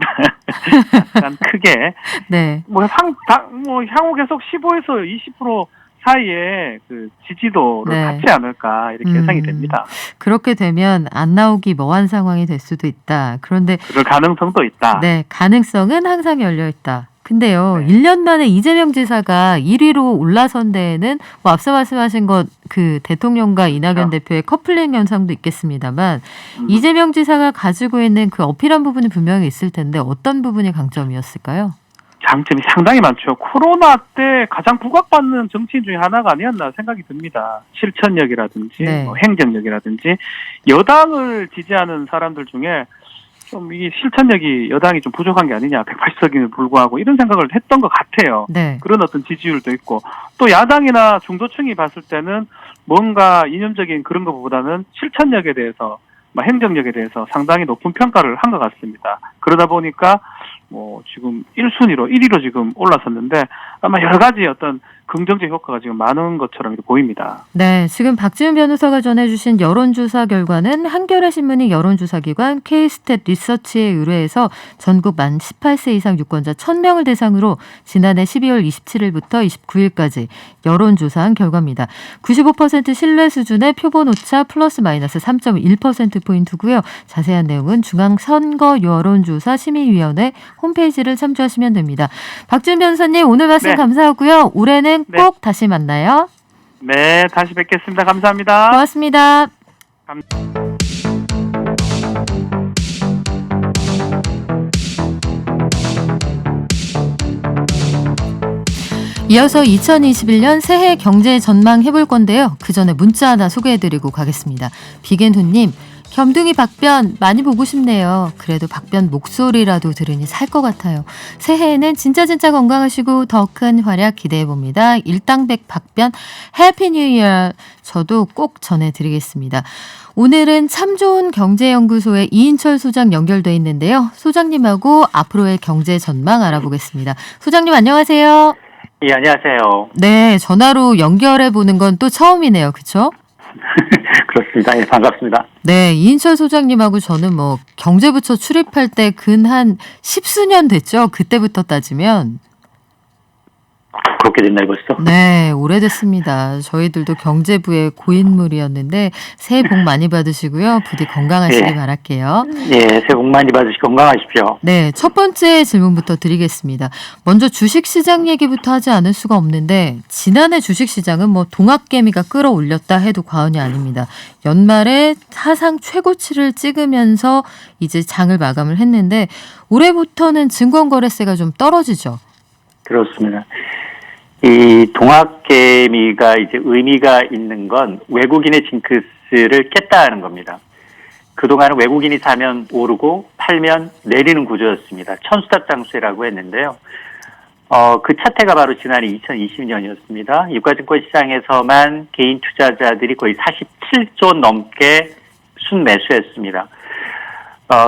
약간 크게 네. 뭐 향후 계속 15에서 20% 사이에 그 지지도를 네. 갖지 않을까 이렇게 예상이 됩니다. 그렇게 되면 안 나오기 뭐한 상황이 될 수도 있다. 그런데 그럴 가능성도 있다. 네, 가능성은 항상 열려 있다. 근데요, 네. 1년 만에 이재명 지사가 1위로 올라선 데에는 뭐 앞서 말씀하신 것 그 대통령과 이낙연 그렇죠. 대표의 커플링 현상도 있겠습니다만 이재명 지사가 가지고 있는 그 어필한 부분이 분명히 있을 텐데 어떤 부분이 강점이었을까요? 장점이 상당히 많죠. 코로나 때 가장 부각받는 정치인 중에 하나가 아니었나 생각이 듭니다. 실천력이라든지 네. 뭐 행정력이라든지 여당을 지지하는 사람들 중에 좀 이 실천력이 여당이 좀 부족한 게 아니냐 180석임에도 불구하고 이런 생각을 했던 것 같아요. 네. 그런 어떤 지지율도 있고 또 야당이나 중도층이 봤을 때는 뭔가 이념적인 그런 것보다는 실천력에 대해서 행정력에 대해서 상당히 높은 평가를 한 것 같습니다. 그러다 보니까 뭐 지금 1위로 지금 올라섰는데 아마 여러 가지 어떤 긍정적 효과가 지금 많은 것처럼 이렇게 보입니다. 네, 지금 박지훈 변호사가 전해주신 여론조사 결과는 한겨레 신문이 여론조사기관 K스탯 리서치에 의뢰해서 전국 만 18세 이상 유권자 1,000명을 대상으로 지난해 12월 27일부터 29일까지 여론조사한 결과입니다. 95% 신뢰 수준의 표본 오차 플러스 마이너스 3.1%포인트고요. 자세한 내용은 중앙선거 여론조사 심의위원회 홈페이지를 참조하시면 됩니다. 박지훈 변호사님 오늘 말씀 네. 감사하고요. 올해는 네. 꼭 다시 만나요. 네, 다시 뵙겠습니다. 감사합니다. 고맙습니다. 이어서 2021년 새해 경제 전망 해볼 건데요. 그 전에 문자 하나 소개해드리고 가겠습니다. 비겐훈님, 겸둥이 박변 많이 보고 싶네요. 그래도 박변 목소리라도 들으니 살 것 같아요. 새해에는 진짜 건강하시고 더 큰 활약 기대해봅니다. 일당백 박변 해피 뉴 이어 저도 꼭 전해드리겠습니다. 오늘은 참 좋은 경제연구소의 이인철 소장 연결돼 있는데요. 소장님하고 앞으로의 경제 전망 알아보겠습니다. 소장님 안녕하세요. 예, 안녕하세요. 네, 전화로 연결해 보는 건 또 처음이네요. 그렇죠? 그렇습니다. 예, 반갑습니다. 네, 이인철 소장님하고 저는 뭐 경제부처 출입할 때 근 한 10수년 됐죠. 그때부터 따지면. 그렇게 됐나요, 벌써? 네, 오래됐습니다. 저희들도 경제부의 고인물이었는데 새해 복 많이 받으시고요. 부디 건강하시길 예. 바랄게요. 예, 새해 복 많이 받으시고 건강하십시오. 네, 첫 번째 질문부터 드리겠습니다. 먼저 주식시장 얘기부터 하지 않을 수가 없는데 지난해 주식시장은 뭐 동학개미가 끌어올렸다 해도 과언이 아닙니다. 연말에 사상 최고치를 찍으면서 이제 장을 마감을 했는데 올해부터는 증권거래세가 좀 떨어지죠. 그렇습니다. 이 동학개미가 이제 의미가 있는 건 외국인의 징크스를 깼다는 겁니다. 그동안은 외국인이 사면 오르고 팔면 내리는 구조였습니다. 천수답장수라고 했는데요. 그 차태가 바로 지난해 2020년이었습니다. 유가증권 시장에서만 개인 투자자들이 거의 47조 넘게 순매수했습니다.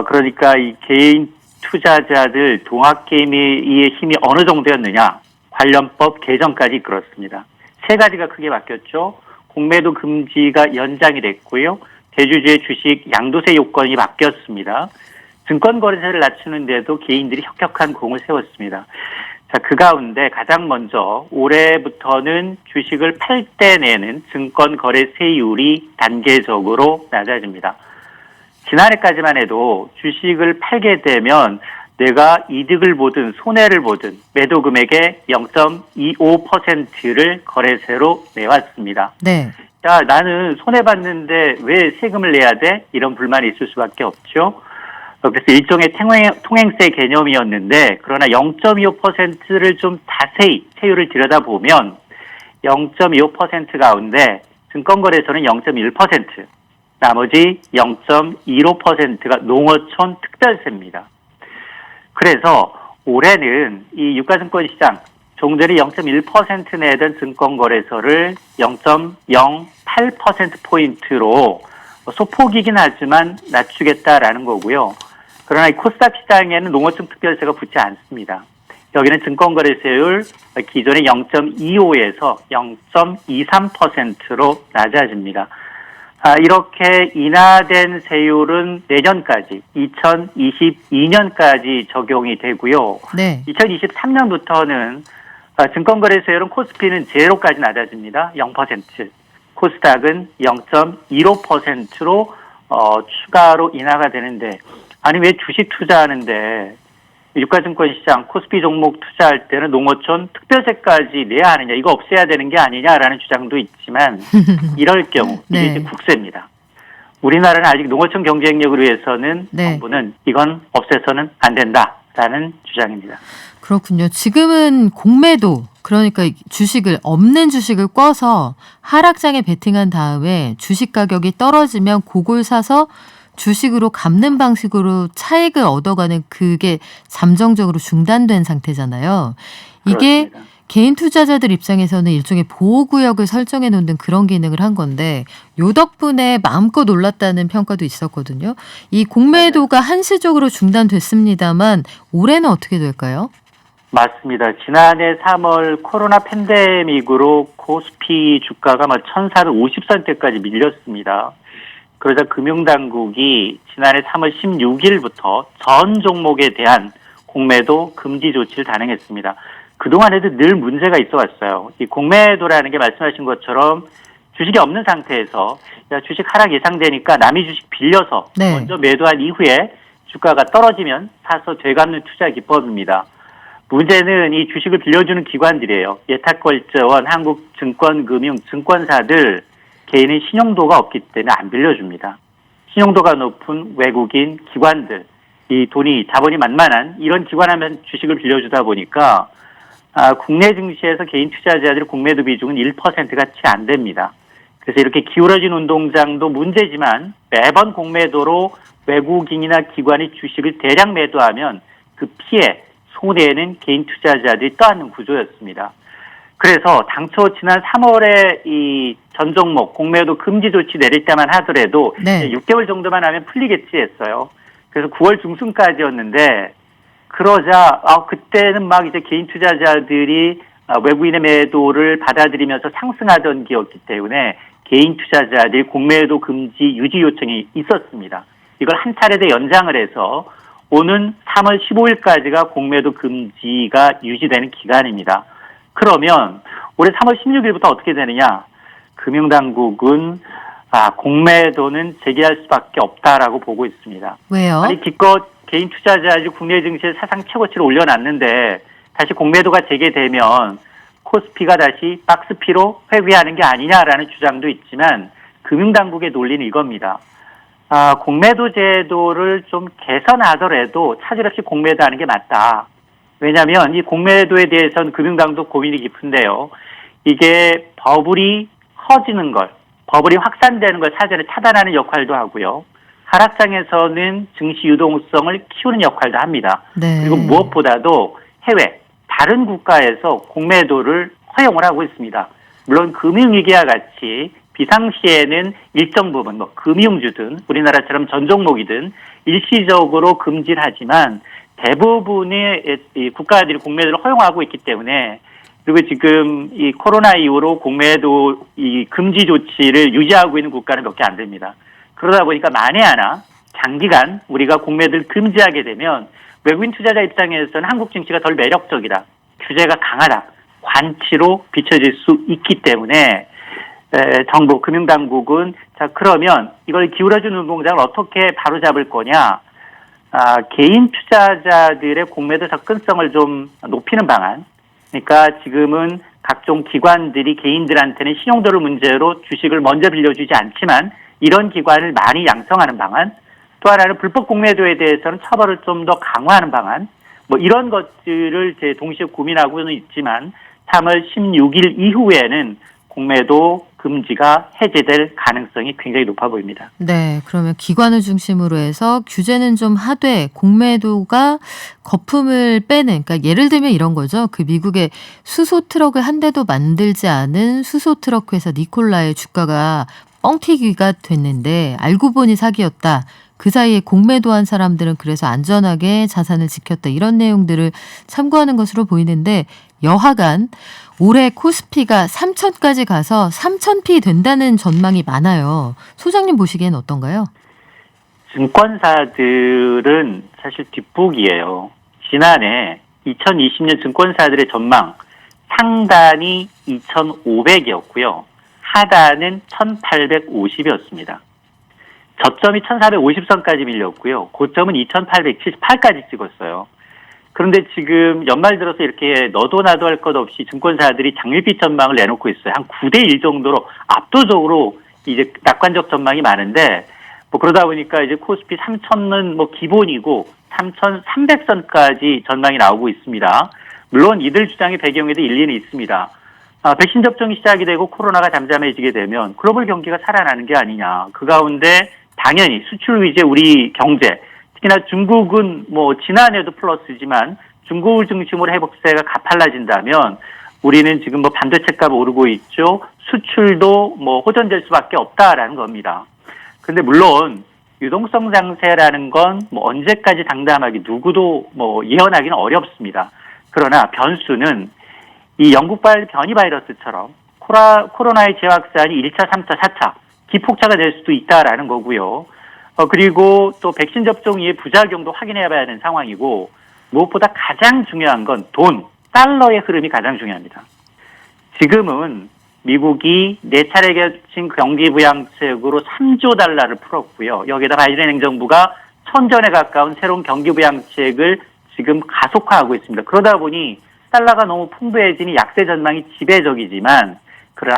그러니까 이 개인 투자자들 동학개미의 힘이 어느 정도였느냐? 관련법 개정까지 그렇습니다. 세 가지가 크게 바뀌었죠. 공매도 금지가 연장이 됐고요. 대주주의 주식 양도세 요건이 바뀌었습니다. 증권거래세를 낮추는데도 개인들이 혁혁한 공을 세웠습니다. 자, 그 가운데 가장 먼저 올해부터는 주식을 팔 때 내는 증권거래세율이 단계적으로 낮아집니다. 지난해까지만 해도 주식을 팔게 되면 내가 이득을 보든 손해를 보든 매도 금액의 0.25%를 거래세로 내왔습니다. 네. 자, 나는 손해봤는데 왜 세금을 내야 돼? 이런 불만이 있을 수밖에 없죠. 그래서 일종의 통행세 개념이었는데 그러나 0.25%를 좀 자세히 세율을 들여다보면 0.25% 가운데 증권거래소는 0.1%, 나머지 0.15%가 농어촌 특별세입니다. 그래서 올해는 이 유가증권시장 조금 전에 0.1% 내던 증권거래소를 0.08%포인트로 소폭이긴 하지만 낮추겠다라는 거고요. 그러나 이 코스닥 시장에는 농어촌 특별세가 붙지 않습니다. 여기는 증권거래세율 기존의 0.25에서 0.23%로 낮아집니다. 이렇게 인하된 세율은 내년까지 2022년까지 적용이 되고요. 네. 2023년부터는 증권거래세율은 코스피는 제로까지 낮아집니다. 0%. 코스닥은 0.15%로 추가로 인하가 되는데 아니 왜 주식 투자하는데 유가증권시장 코스피 종목 투자할 때는 농어촌 특별세까지 내야 하느냐 이거 없애야 되는 게 아니냐라는 주장도 있지만 이럴 경우 이게 네. 이제 국세입니다. 우리나라는 아직 농어촌 경쟁력을 위해서는 네. 정부는 이건 없애서는 안 된다라는 주장입니다. 그렇군요. 지금은 공매도, 그러니까 주식을, 없는 주식을 꿔서 하락장에 베팅한 다음에 주식 가격이 떨어지면 그걸 사서 주식으로 갚는 방식으로 차익을 얻어가는 그게 잠정적으로 중단된 상태잖아요. 이게 그렇습니다. 개인 투자자들 입장에서는 일종의 보호구역을 설정해 놓는 그런 기능을 한 건데 요 덕분에 마음껏 올랐다는 평가도 있었거든요. 이 공매도가 한시적으로 중단됐습니다만 올해는 어떻게 될까요? 맞습니다. 지난해 3월 코로나 팬데믹으로 코스피 주가가 1,450선대까지 밀렸습니다. 그러자 금융당국이 지난해 3월 16일부터 전 종목에 대한 공매도 금지 조치를 단행했습니다. 그동안에도 늘 문제가 있어 왔어요. 이 공매도라는 게 말씀하신 것처럼 주식이 없는 상태에서 주식 하락 예상되니까 남의 주식 빌려서 네. 먼저 매도한 이후에 주가가 떨어지면 사서 되갚는 투자 기법입니다. 문제는 이 주식을 빌려주는 기관들이에요. 예탁결제원, 한국증권금융, 증권사들 개인의 신용도가 없기 때문에 안 빌려줍니다. 신용도가 높은 외국인 기관들, 이 자본이 만만한 이런 기관하면 주식을 빌려주다 보니까 국내 증시에서 개인 투자자들의 공매도 비중은 1%가 채 안 됩니다. 그래서 이렇게 기울어진 운동장도 문제지만 매번 공매도로 외국인이나 기관이 주식을 대량 매도하면 그 피해, 손해는 개인 투자자들이 떠안는 구조였습니다. 그래서 당초 지난 3월에 이 전 종목 공매도 금지 조치 내릴 때만 하더라도 네. 6개월 정도만 하면 풀리겠지 했어요. 그래서 9월 중순까지였는데 그러자 그때는 막 이제 개인 투자자들이 외국인의 매도를 받아들이면서 상승하던 기였기 때문에 개인 투자자들이 공매도 금지 유지 요청이 있었습니다. 이걸 한 차례 더 연장을 해서 오는 3월 15일까지가 공매도 금지가 유지되는 기간입니다. 그러면 올해 3월 16일부터 어떻게 되느냐? 금융당국은 공매도는 재개할 수밖에 없다라고 보고 있습니다. 왜요? 아니 기껏 개인 투자자들이 국내 증시에 사상 최고치를 올려놨는데 다시 공매도가 재개되면 코스피가 다시 박스피로 회귀하는 게 아니냐라는 주장도 있지만 금융당국의 논리는 이겁니다. 공매도 제도를 좀 개선하더라도 차질 없이 공매도하는 게 맞다. 왜냐하면 이 공매도에 대해서는 금융당국 고민이 깊은데요. 이게 버블이 커지는 걸, 버블이 확산되는 걸 사전에 차단하는 역할도 하고요. 하락장에서는 증시 유동성을 키우는 역할도 합니다. 네. 그리고 무엇보다도 해외, 다른 국가에서 공매도를 허용을 하고 있습니다. 물론 금융위기와 같이 비상시에는 일정 부분, 금융주든 우리나라처럼 전 종목이든 일시적으로 금지를 하지만 대부분의 이 국가들이 공매도를 허용하고 있기 때문에 그리고 지금 이 코로나 이후로 공매도 이 금지 조치를 유지하고 있는 국가는 몇 개 안 됩니다. 그러다 보니까 만에 하나 장기간 우리가 공매도를 금지하게 되면 외국인 투자자 입장에서는 한국 증시가 덜 매력적이다. 규제가 강하다. 관치로 비춰질 수 있기 때문에 정부, 금융당국은 자 그러면 이걸 기울어진 운동장을 어떻게 바로잡을 거냐. 개인 투자자들의 공매도 접근성을 좀 높이는 방안. 그러니까 지금은 각종 기관들이 개인들한테는 신용도를 문제로 주식을 먼저 빌려주지 않지만 이런 기관을 많이 양성하는 방안. 또 하나는 불법 공매도에 대해서는 처벌을 좀 더 강화하는 방안, 뭐 이런 것들을 제 동시에 고민하고는 있지만 3월 16일 이후에는 공매도 금지가 해제될 가능성이 굉장히 높아 보입니다. 네, 그러면 기관을 중심으로 해서 규제는 좀 하되 공매도가 거품을 빼는, 그러니까 예를 들면 이런 거죠. 그 미국의 수소 트럭을 한 대도 만들지 않은 수소 트럭 회사 니콜라의 주가가 뻥튀기가 됐는데 알고 보니 사기였다. 그 사이에 공매도한 사람들은 그래서 안전하게 자산을 지켰다. 이런 내용들을 참고하는 것으로 보이는데 여하간 올해 코스피가 3,000까지 가서 3,000피 된다는 전망이 많아요. 소장님 보시기엔 어떤가요? 증권사들은 사실 뒷북이에요. 지난해 2020년 증권사들의 전망 상단이 2,500이었고요. 하단은 1,850이었습니다. 저점이 1,450선까지 밀렸고요. 고점은 2,878까지 찍었어요. 그런데 지금 연말 들어서 이렇게 너도 나도 할 것 없이 증권사들이 장밋빛 전망을 내놓고 있어요. 한 9대1 정도로 압도적으로 이제 낙관적 전망이 많은데, 뭐 그러다 보니까 이제 코스피 3,000은 뭐 기본이고 3,300선까지 전망이 나오고 있습니다. 물론 이들 주장의 배경에도 일리는 있습니다. 백신 접종이 시작이 되고 코로나가 잠잠해지게 되면 글로벌 경기가 살아나는 게 아니냐. 그 가운데 당연히 수출 위주의 우리 경제, 특히나 중국은 뭐 지난해도 플러스지만 중국을 중심으로 회복세가 가팔라진다면 우리는 지금 뭐 반도체값 오르고 있죠. 수출도 뭐 호전될 수밖에 없다라는 겁니다. 그런데 물론 유동성 장세라는 건 뭐 언제까지 장담하기 누구도 뭐 예언하기는 어렵습니다. 그러나 변수는 이 영국발 변이 바이러스처럼 코로나의 재확산이 1차, 3차, 4차 기폭차가 될 수도 있다라는 거고요. 그리고 또 백신 접종 이후의 부작용도 확인해 봐야 하는 상황이고, 무엇보다 가장 중요한 건 돈, 달러의 흐름이 가장 중요합니다. 지금은 미국이 4차례 겹친 경기부양책으로 3조 달러를 풀었고요. 여기에다 바이든 행정부가 1,000전에 가까운 새로운 경기부양책을 지금 가속화하고 있습니다. 그러다 보니 달러가 너무 풍부해지니 약세 전망이 지배적이지만, 그러나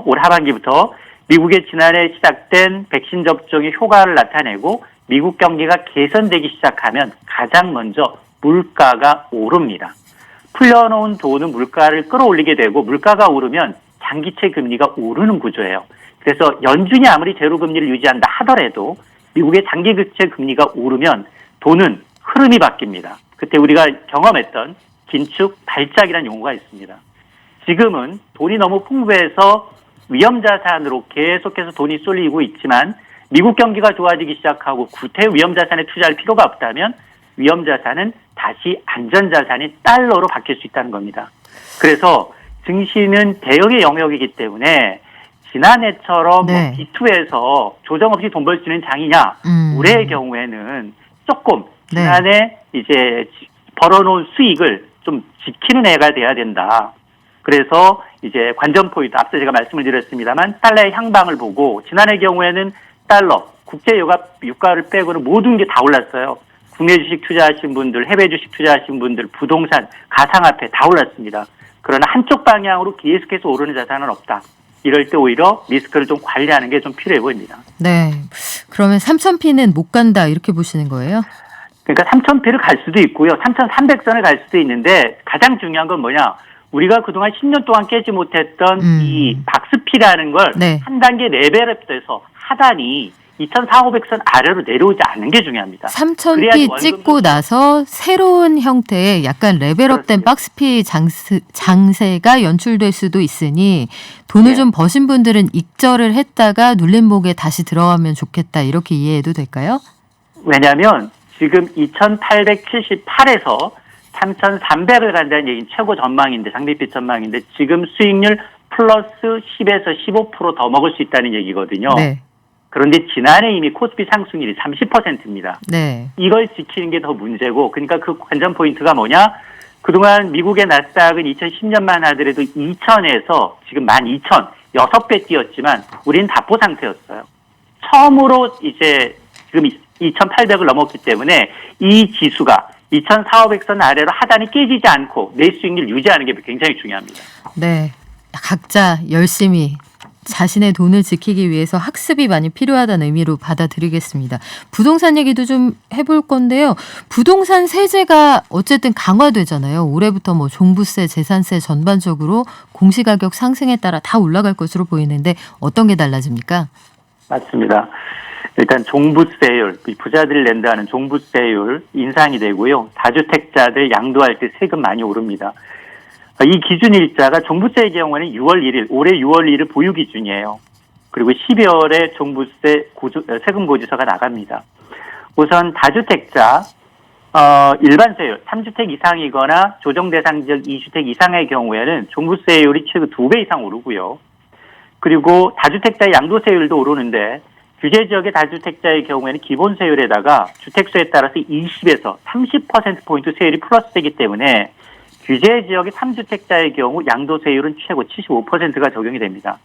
올 하반기부터 미국의 지난해 시작된 백신 접종의 효과를 나타내고 미국 경기가 개선되기 시작하면 가장 먼저 물가가 오릅니다. 풀려놓은 돈은 물가를 끌어올리게 되고, 물가가 오르면 장기채 금리가 오르는 구조예요. 그래서 연준이 아무리 제로금리를 유지한다 하더라도 미국의 장기채 금리가 오르면 돈은 흐름이 바뀝니다. 그때 우리가 경험했던 긴축 발작이라는 용어가 있습니다. 지금은 돈이 너무 풍부해서 위험자산으로 계속해서 돈이 쏠리고 있지만 미국 경기가 좋아지기 시작하고 구태 위험자산에 투자할 필요가 없다면 위험자산은 다시 안전자산인 달러로 바뀔 수 있다는 겁니다. 그래서 증시는 대형의 영역이기 때문에 지난해처럼 네. B2에서 조정 없이 돈 벌 수 있는 장이냐, 올해의 경우에는 조금 지난해 이제 벌어놓은 수익을 좀 지키는 해가 돼야 된다. 그래서 이제 관전 포인트, 앞서 제가 말씀을 드렸습니다만 달러의 향방을 보고, 지난해 경우에는 달러, 국제 유가를 빼고는 모든 게 다 올랐어요. 국내 주식 투자하신 분들, 해외 주식 투자하신 분들, 부동산, 가상화폐 다 올랐습니다. 그러나 한쪽 방향으로 계속해서 오르는 자산은 없다. 이럴 때 오히려 리스크를 좀 관리하는 게 좀 필요해 보입니다. 네. 그러면 3,000피는 못 간다 이렇게 보시는 거예요? 그러니까 3,000피를 갈 수도 있고요. 3,300선을 갈 수도 있는데 가장 중요한 건 뭐냐. 우리가 그동안 10년 동안 깨지 못했던 이 박스피라는 걸 한 단계 레벨업돼서 하단이 2,400선 아래로 내려오지 않는 게 중요합니다. 3,000피 찍고 나서 새로운 형태의 약간 레벨업된 그렇습니다. 박스피 장세가 연출될 수도 있으니 돈을 좀 버신 분들은 익절을 했다가 눌림목에 다시 들어가면 좋겠다 이렇게 이해해도 될까요? 왜냐하면 지금 2,878에서 3,300을 간다는 얘기는 최고 전망인데, 장밋빛 전망인데 지금 수익률 플러스 10에서 15% 더 먹을 수 있다는 얘기거든요. 네. 그런데 지난해 이미 코스피 상승률이 30%입니다. 네. 이걸 지키는 게 더 문제고, 그러니까 그 관전 포인트가 뭐냐? 그동안 미국의 나스닥은 2010년만 하더라도 2,000에서 지금 12,000, 6배 뛰었지만 우리는 답보 상태였어요. 처음으로 이제 지금 2,800을 넘었기 때문에 이 지수가 2,400선 아래로 하단이 깨지지 않고 내 수익률 유지하는 게 굉장히 중요합니다. 네. 각자 열심히 자신의 돈을 지키기 위해서 학습이 많이 필요하다는 의미로 받아들이겠습니다. 부동산 얘기도 좀 해볼 건데요. 부동산 세제가 어쨌든 강화되잖아요. 올해부터 뭐 종부세, 재산세 전반적으로 공시가격 상승에 따라 다 올라갈 것으로 보이는데 어떤 게 달라집니까? 맞습니다. 일단 종부세율, 부자들이 낸다는 종부세율 인상이 되고요. 다주택자들 양도할 때 세금 많이 오릅니다. 이 기준일자가 종부세의 경우에는 6월 1일, 올해 6월 1일 보유 기준이에요. 그리고 12월에 종부세 세금 고지서가 나갑니다. 우선 다주택자 일반세율 3주택 이상이거나 조정대상 지역 2주택 이상의 경우에는 종부세율이 최고 2배 이상 오르고요. 그리고 다주택자 양도세율도 오르는데 규제 지역의 다주택자의 경우에는 기본세율에다가 주택수에 따라서 20에서 30%포인트 세율이 플러스되기 때문에 규제 지역의 3주택자의 경우 양도세율은 최고 75%가 적용이 됩니다.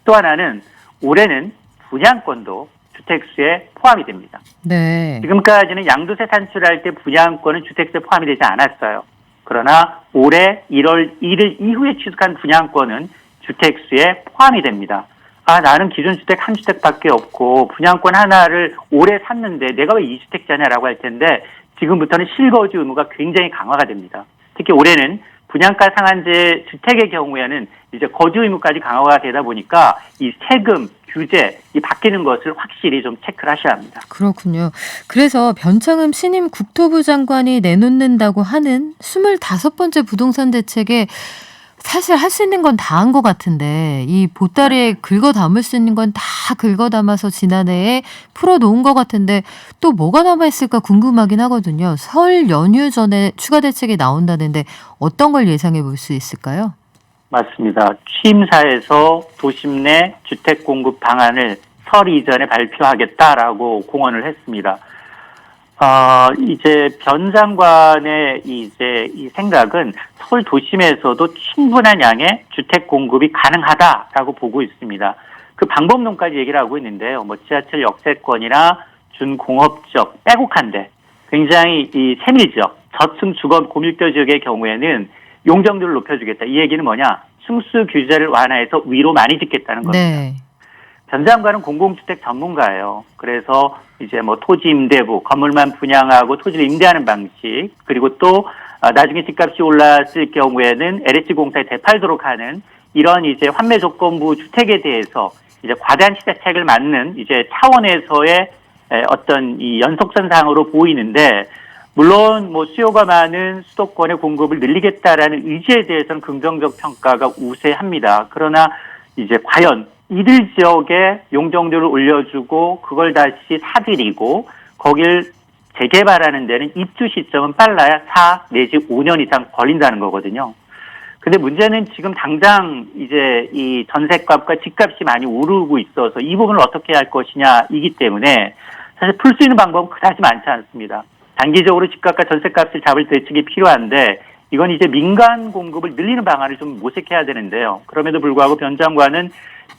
또 하나는 올해는 분양권도 주택수에 포함이 됩니다. 네. 지금까지는 양도세 산출할 때 분양권은 주택수에 포함이 되지 않았어요. 그러나 올해 1월 1일 이후에 취득한 분양권은 주택수에 포함이 됩니다. 나는 기준주택 한 주택밖에 없고 분양권 하나를 올해 샀는데 내가 왜 2주택자냐라고 할 텐데 지금부터는 실거주 의무가 굉장히 강화가 됩니다. 특히 올해는 분양가 상한제 주택의 경우에는 이제 거주 의무까지 강화가 되다 보니까 이 세금, 규제, 이 바뀌는 것을 확실히 좀 체크를 하셔야 합니다. 그렇군요. 그래서 변창흠 신임 국토부 장관이 내놓는다고 하는 25번째 부동산 대책에 사실 할 수 있는 건 다 한 것 같은데 이 보따리에 긁어 담을 수 있는 건 다 긁어 담아서 지난해에 풀어놓은 것 같은데 또 뭐가 남아있을까 궁금하긴 하거든요. 설 연휴 전에 추가 대책이 나온다는데 어떤 걸 예상해 볼 수 있을까요? 맞습니다. 취임사에서 도심 내 주택 공급 방안을 설 이전에 발표하겠다라고 공언을 했습니다. 이제 변 장관의 이제 이 생각은 서울 도심에서도 충분한 양의 주택 공급이 가능하다라고 보고 있습니다. 그 방법론까지 얘기를 하고 있는데요. 뭐 지하철 역세권이나 준공업적 빼곡한데 굉장히 이 세밀지역, 저층 주거 고밀도 지역의 경우에는 용적률을 높여주겠다. 이 얘기는 뭐냐? 층수 규제를 완화해서 위로 많이 짓겠다는 겁니다. 네. 변 장관은 공공주택 전문가예요. 그래서 이제 뭐 토지 임대부, 건물만 분양하고 토지를 임대하는 방식, 그리고 또 나중에 집값이 올랐을 경우에는 LH 공사에 되팔도록 하는 이런 이제 환매 조건부 주택에 대해서 이제 과다한 시대책을 맞는 이제 차원에서의 어떤 이 연속선상으로 보이는데, 물론 뭐 수요가 많은 수도권의 공급을 늘리겠다라는 의지에 대해서는 긍정적 평가가 우세합니다. 그러나 이제 과연 이들 지역에 용적률을 올려주고 그걸 다시 사들이고 거길 재개발하는 데는 입주 시점은 빨라야 4 내지 5년 이상 걸린다는 거거든요. 근데 문제는 지금 당장 이제 이 전셋값과 집값이 많이 오르고 있어서 이 부분을 어떻게 할 것이냐이기 때문에 사실 풀 수 있는 방법은 그다지 많지 않습니다. 단기적으로 집값과 전셋값을 잡을 대책이 필요한데 이건 이제 민간 공급을 늘리는 방안을 좀 모색해야 되는데요. 그럼에도 불구하고 변 장관은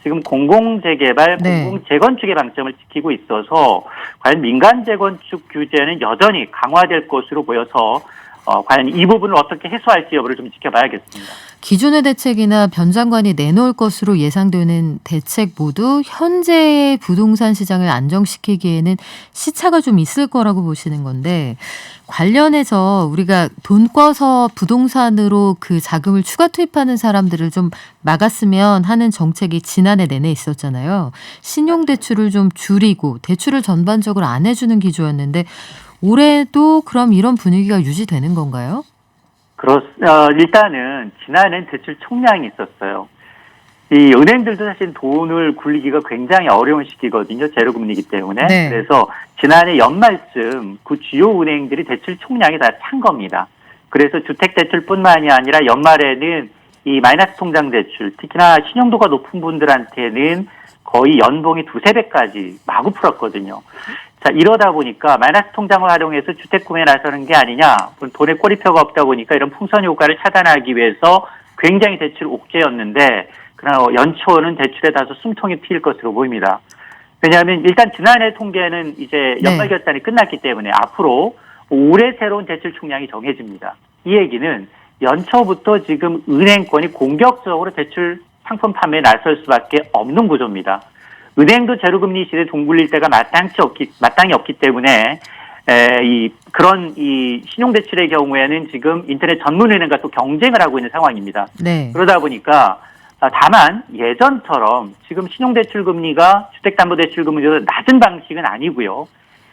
지금 공공재개발, 네. 공공재건축의 방점을 지키고 있어서 과연 민간 재건축 규제는 여전히 강화될 것으로 보여서 과연 이 부분을 어떻게 해소할지 여부를 좀 지켜봐야겠습니다. 기존의 대책이나 변 장관이 내놓을 것으로 예상되는 대책 모두 현재의 부동산 시장을 안정시키기에는 시차가 좀 있을 거라고 보시는 건데 관련해서 우리가 돈 꿔서 부동산으로 그 자금을 추가 투입하는 사람들을 좀 막았으면 하는 정책이 지난해 내내 있었잖아요. 신용대출을 좀 줄이고 대출을 전반적으로 안 해주는 기조였는데 올해도 그럼 이런 분위기가 유지되는 건가요? 일단은 지난해는 대출 총량이 있었어요. 이 은행들도 사실 돈을 굴리기가 굉장히 어려운 시기거든요. 제로금리이기 때문에. 네. 그래서 지난해 연말쯤 그 주요 은행들이 대출 총량이 다 찬 겁니다. 그래서 주택대출뿐만이 아니라 연말에는 이 마이너스 통장 대출, 특히나 신용도가 높은 분들한테는 거의 연봉이 2-3배까지 마구 풀었거든요. 자, 이러다 보니까 마이너스 통장을 활용해서 주택 구매에 나서는 게 아니냐, 돈에 꼬리표가 없다 보니까 이런 풍선 효과를 차단하기 위해서 굉장히 대출 옥죄였는데, 그러나 연초는 대출에 다소 숨통이 트일 것으로 보입니다. 왜냐하면 일단 지난해 통계는 이제 연말 결산이 끝났기 때문에 앞으로 올해 새로운 대출 총량이 정해집니다. 이 얘기는 연초부터 지금 은행권이 공격적으로 대출 상품 판매에 나설 수밖에 없는 구조입니다. 은행도 제로금리 시대에 돈 굴릴 때가 마땅히 없기 때문에 그런 신용대출의 경우에는 지금 인터넷 전문은행과 또 경쟁을 하고 있는 상황입니다. 네. 그러다 보니까 다만 예전처럼 지금 신용대출 금리가 주택담보대출 금리보다 낮은 방식은 아니고요.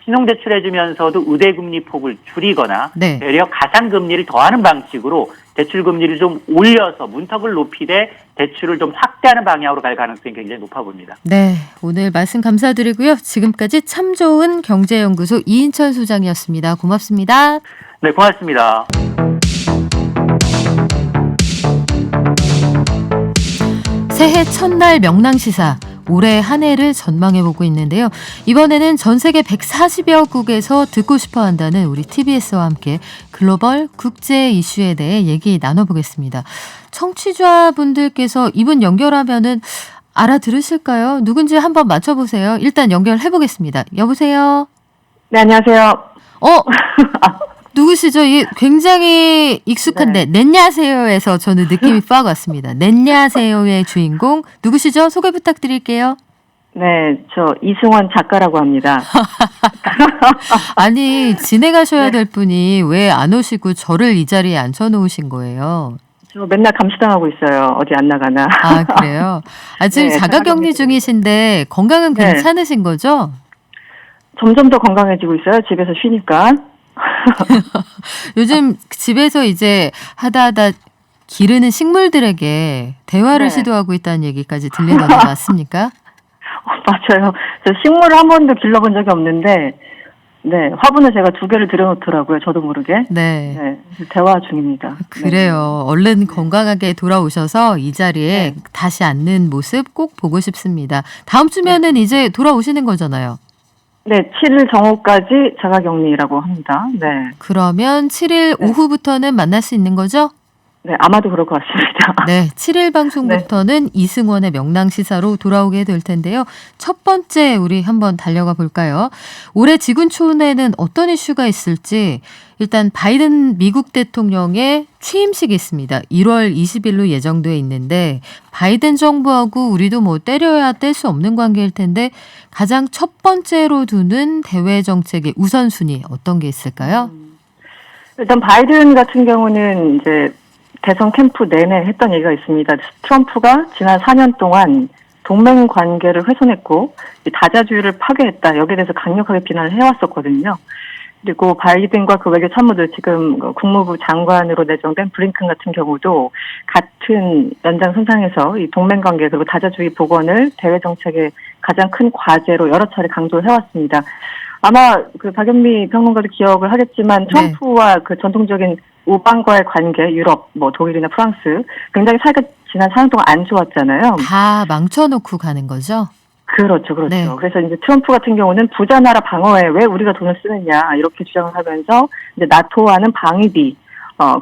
신용대출해주면서도 우대금리 폭을 줄이거나 네. 되려 가산금리를 더하는 방식으로 대출금리를 좀 올려서 문턱을 높이되 대출을 좀 확대하는 방향으로 갈 가능성이 굉장히 높아 보입니다. 네, 오늘 말씀 감사드리고요. 지금까지 참 좋은 경제연구소 이인천 소장이었습니다. 고맙습니다. 네, 고맙습니다. 새해 첫날 명랑시사. 올해 한 해를 전망해보고 있는데요. 이번에는 전 세계 140여 국에서 듣고 싶어 한다는 우리 TBS와 함께 글로벌 국제 이슈에 대해 얘기 나눠보겠습니다. 청취자분들께서 이분 연결하면은 알아들으실까요? 누군지 한번 맞춰보세요. 일단 연결해보겠습니다. 여보세요? 네, 안녕하세요. 누구시죠? 굉장히 익숙한데 넷냐세요에서 저는 느낌이 빡 왔습니다. 넷냐세요의 주인공 누구시죠? 소개 부탁드릴게요. 네, 저 이승원 작가라고 합니다. 아니 진행하셔야 될 분이 왜 안 오시고 저를 이 자리에 앉혀놓으신 거예요? 저 맨날 감시당하고 있어요. 어디 안 나가나. 아 그래요? 지금 네, 자가격리 중이신데 건강은 네. 괜찮으신 거죠? 점점 더 건강해지고 있어요. 집에서 쉬니까. 요즘 집에서 이제 하다 기르는 식물들에게 대화를 네. 시도하고 있다는 얘기까지 들리던데 맞습니까? 맞아요. 저 식물을 한 번도 길러본 적이 없는데, 네, 화분을 제가 2개를 들여놓더라고요. 저도 모르게. 네. 네, 대화 중입니다. 그래요. 얼른 건강하게 돌아오셔서 이 자리에 네. 다시 앉는 모습 꼭 보고 싶습니다. 다음 주면은 이제 돌아오시는 거잖아요. 네, 7일 정오까지 자가격리라고 합니다. 네. 그러면 7일 오후부터는 만날 수 있는 거죠? 네, 아마도 그럴 것 같습니다. 네, 7일 방송부터는 이승원의 명랑시사로 돌아오게 될 텐데요. 첫 번째 우리 한번 달려가 볼까요? 올해 지군 초내는 어떤 이슈가 있을지 일단 바이든 미국 대통령의 취임식이 있습니다. 1월 20일로 예정돼 있는데 바이든 정부하고 우리도 뭐 때려야 뗄 수 없는 관계일 텐데 가장 첫 번째로 두는 대외 정책의 우선순위 어떤 게 있을까요? 일단 바이든 같은 경우는 이제 대선 캠프 내내 했던 얘기가 있습니다. 트럼프가 지난 4년 동안 동맹 관계를 훼손했고 다자주의를 파괴했다. 여기에 대해서 강력하게 비난을 해왔었거든요. 그리고 바이든과 그 외교 참모들 지금 국무부 장관으로 내정된 블링컨 같은 경우도 같은 연장선상에서 이 동맹 관계 그리고 다자주의 복원을 대외 정책의 가장 큰 과제로 여러 차례 강조를 해왔습니다. 아마 그 박연미 평론가도 기억을 하겠지만 트럼프와 그 전통적인 우방과의 관계, 유럽, 뭐 독일이나 프랑스 굉장히 사이가 지난 4년 동안 안 좋았잖아요. 다 망쳐놓고 가는 거죠? 그렇죠, 그렇죠. 네. 그래서 이제 트럼프 같은 경우는 부자 나라 방어에 왜 우리가 돈을 쓰느냐 이렇게 주장을 하면서 이제 나토와는 방위비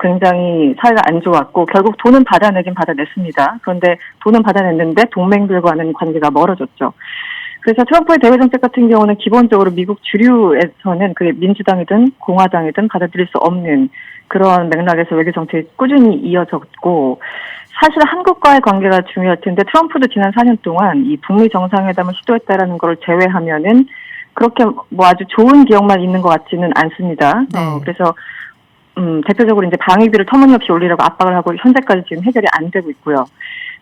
굉장히 사이가 안 좋았고 결국 돈은 받아내긴 받아냈습니다. 그런데 돈은 받아냈는데 동맹들과는 관계가 멀어졌죠. 그래서 트럼프의 대외 정책 같은 경우는 기본적으로 미국 주류에서는 그게 민주당이든 공화당이든 받아들일 수 없는 그런 맥락에서 외교 정책이 꾸준히 이어졌고 사실 한국과의 관계가 중요할 텐데 트럼프도 지난 4년 동안 이 북미 정상회담을 시도했다라는 걸 제외하면은 그렇게 뭐 아주 좋은 기억만 있는 것 같지는 않습니다. 네. 그래서 대표적으로 이제 방위비를 터무니없이 올리라고 압박을 하고 현재까지 지금 해결이 안 되고 있고요.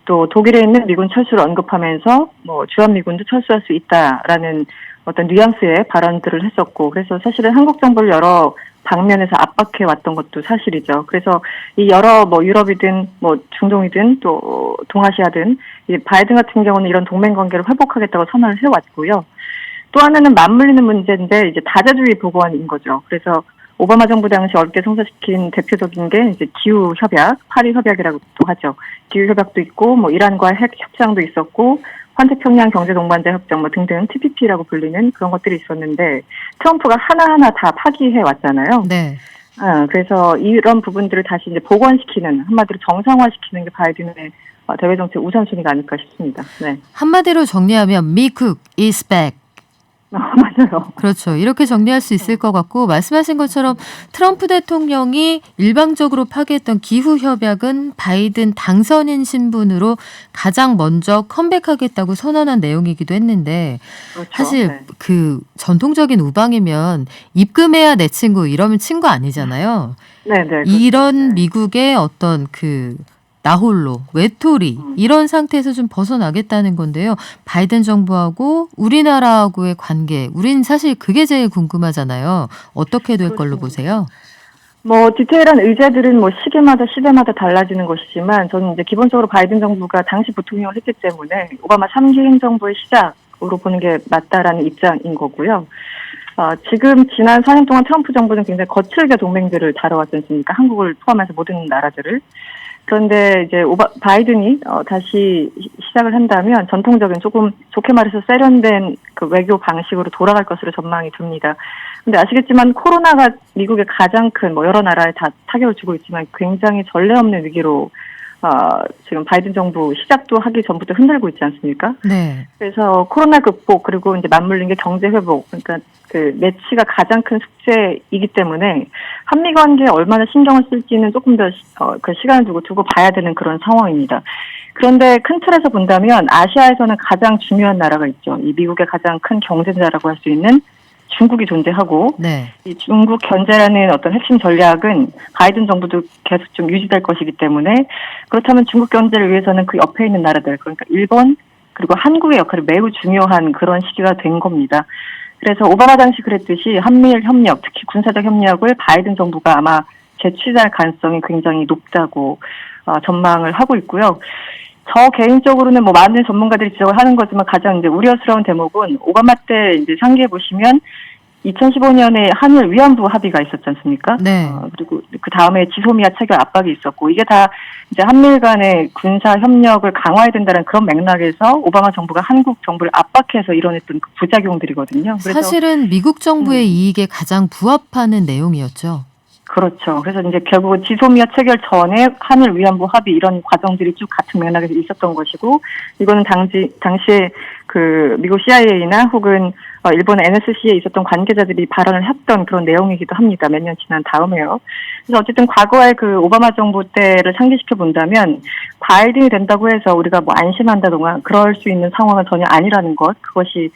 또 독일에 있는 미군 철수를 언급하면서 뭐 주한미군도 철수할 수 있다라는 어떤 뉘앙스의 발언들을 했었고 그래서 사실은 한국 정부를 여러 방면에서 압박해 왔던 것도 사실이죠. 그래서 이 여러 뭐 유럽이든 뭐 중동이든 또 동아시아든 이 바이든 같은 경우는 이런 동맹 관계를 회복하겠다고 선언을 해왔고요. 또 하나는 맞물리는 문제인데 이제 다자주의 복원인 거죠. 그래서 오바마 정부 당시 어렵게 성사시킨 대표적인 게 이제 기후 협약, 파리 협약이라고도 하죠. 기후 협약도 있고 뭐 이란과의 핵 협상도 있었고 환태평양 경제동반자 협정 뭐 등등 TPP라고 불리는 그런 것들이 있었는데 트럼프가 하나하나 다 파기해 왔잖아요. 네. 그래서 이런 부분들을 다시 이제 복원시키는 한마디로 정상화시키는 게 바이든의 대외 정책 우선순위가 아닐까 싶습니다. 네. 한마디로 정리하면 미국 is back. 맞아요. 그렇죠. 이렇게 정리할 수 있을 것 같고 말씀하신 것처럼 트럼프 대통령이 일방적으로 파기했던 기후 협약은 바이든 당선인 신분으로 가장 먼저 컴백하겠다고 선언한 내용이기도 했는데 그렇죠. 사실 네. 그 전통적인 우방이면 입금해야 내 친구 이러면 친구 아니잖아요. 네, 네. 이런 그렇죠. 네. 미국의 어떤 그 나홀로, 외톨이 이런 상태에서 좀 벗어나겠다는 건데요. 바이든 정부하고 우리나라하고의 관계, 우린 사실 그게 제일 궁금하잖아요. 어떻게 될 걸로 보세요? 뭐 디테일한 의제들은 뭐 시기마다 시대마다 달라지는 것이지만 저는 이제 기본적으로 바이든 정부가 당시 부통령을 했기 때문에 오바마 3기 행정부의 시작으로 보는 게 맞다라는 입장인 거고요. 지금 지난 4년 동안 트럼프 정부는 굉장히 거칠게 동맹들을 다뤄왔지 않습니까? 한국을 포함해서 모든 나라들을. 그런데 이제 바이든이 다시 시작을 한다면 전통적인 조금 좋게 말해서 세련된 그 외교 방식으로 돌아갈 것으로 전망이 듭니다. 근데 아시겠지만 코로나가 미국의 가장 큰 뭐 여러 나라에 다 타격을 주고 있지만 굉장히 전례 없는 위기로 지금 바이든 정부 시작도 하기 전부터 흔들고 있지 않습니까? 네. 그래서 코로나 극복 그리고 이제 맞물린 게 경제 회복 그러니까 그 매치가 가장 큰 숙제이기 때문에 한미 관계에 얼마나 신경을 쓸지는 조금 더 그 시간을 두고 봐야 되는 그런 상황입니다. 그런데 큰 틀에서 본다면 아시아에서는 가장 중요한 나라가 있죠. 이 미국의 가장 큰 경쟁자라고 할 수 있는 중국이 존재하고 네. 이 중국 견제라는 어떤 핵심 전략은 바이든 정부도 계속 좀 유지될 것이기 때문에 그렇다면 중국 견제를 위해서는 그 옆에 있는 나라들 그러니까 일본 그리고 한국의 역할이 매우 중요한 그런 시기가 된 겁니다. 그래서 오바마 당시 그랬듯이 한미일 협력, 특히 군사적 협력을 바이든 정부가 아마 재취할 가능성이 굉장히 높다고 전망을 하고 있고요. 저 개인적으로는 뭐 많은 전문가들이 지적을 하는 거지만 가장 이제 우려스러운 대목은 오바마 때 이제 상기해 보시면 2015년에 한일 위안부 합의가 있었지 않습니까? 네. 그리고 그 다음에 지소미아 체결 압박이 있었고 이게 다 이제 한미일 간의 군사 협력을 강화해야 된다는 그런 맥락에서 오바마 정부가 한국 정부를 압박해서 이뤄냈던 그 부작용들이거든요. 그래서 사실은 미국 정부의 이익에 가장 부합하는 내용이었죠. 그렇죠. 그래서 이제 결국은 지소미아 체결 전에 한일 위안부 합의 이런 과정들이 쭉 같은 맥락에서 있었던 것이고 이거는 당시에 그 미국 CIA나 혹은 일본 NSC에 있었던 관계자들이 발언을 했던 그런 내용이기도 합니다. 몇 년 지난 다음에요. 그래서 어쨌든 과거의 그 오바마 정부 때를 상기시켜 본다면 바이든이 된다고 해서 우리가 뭐 안심한다던가 그럴 수 있는 상황은 전혀 아니라는 것 그것이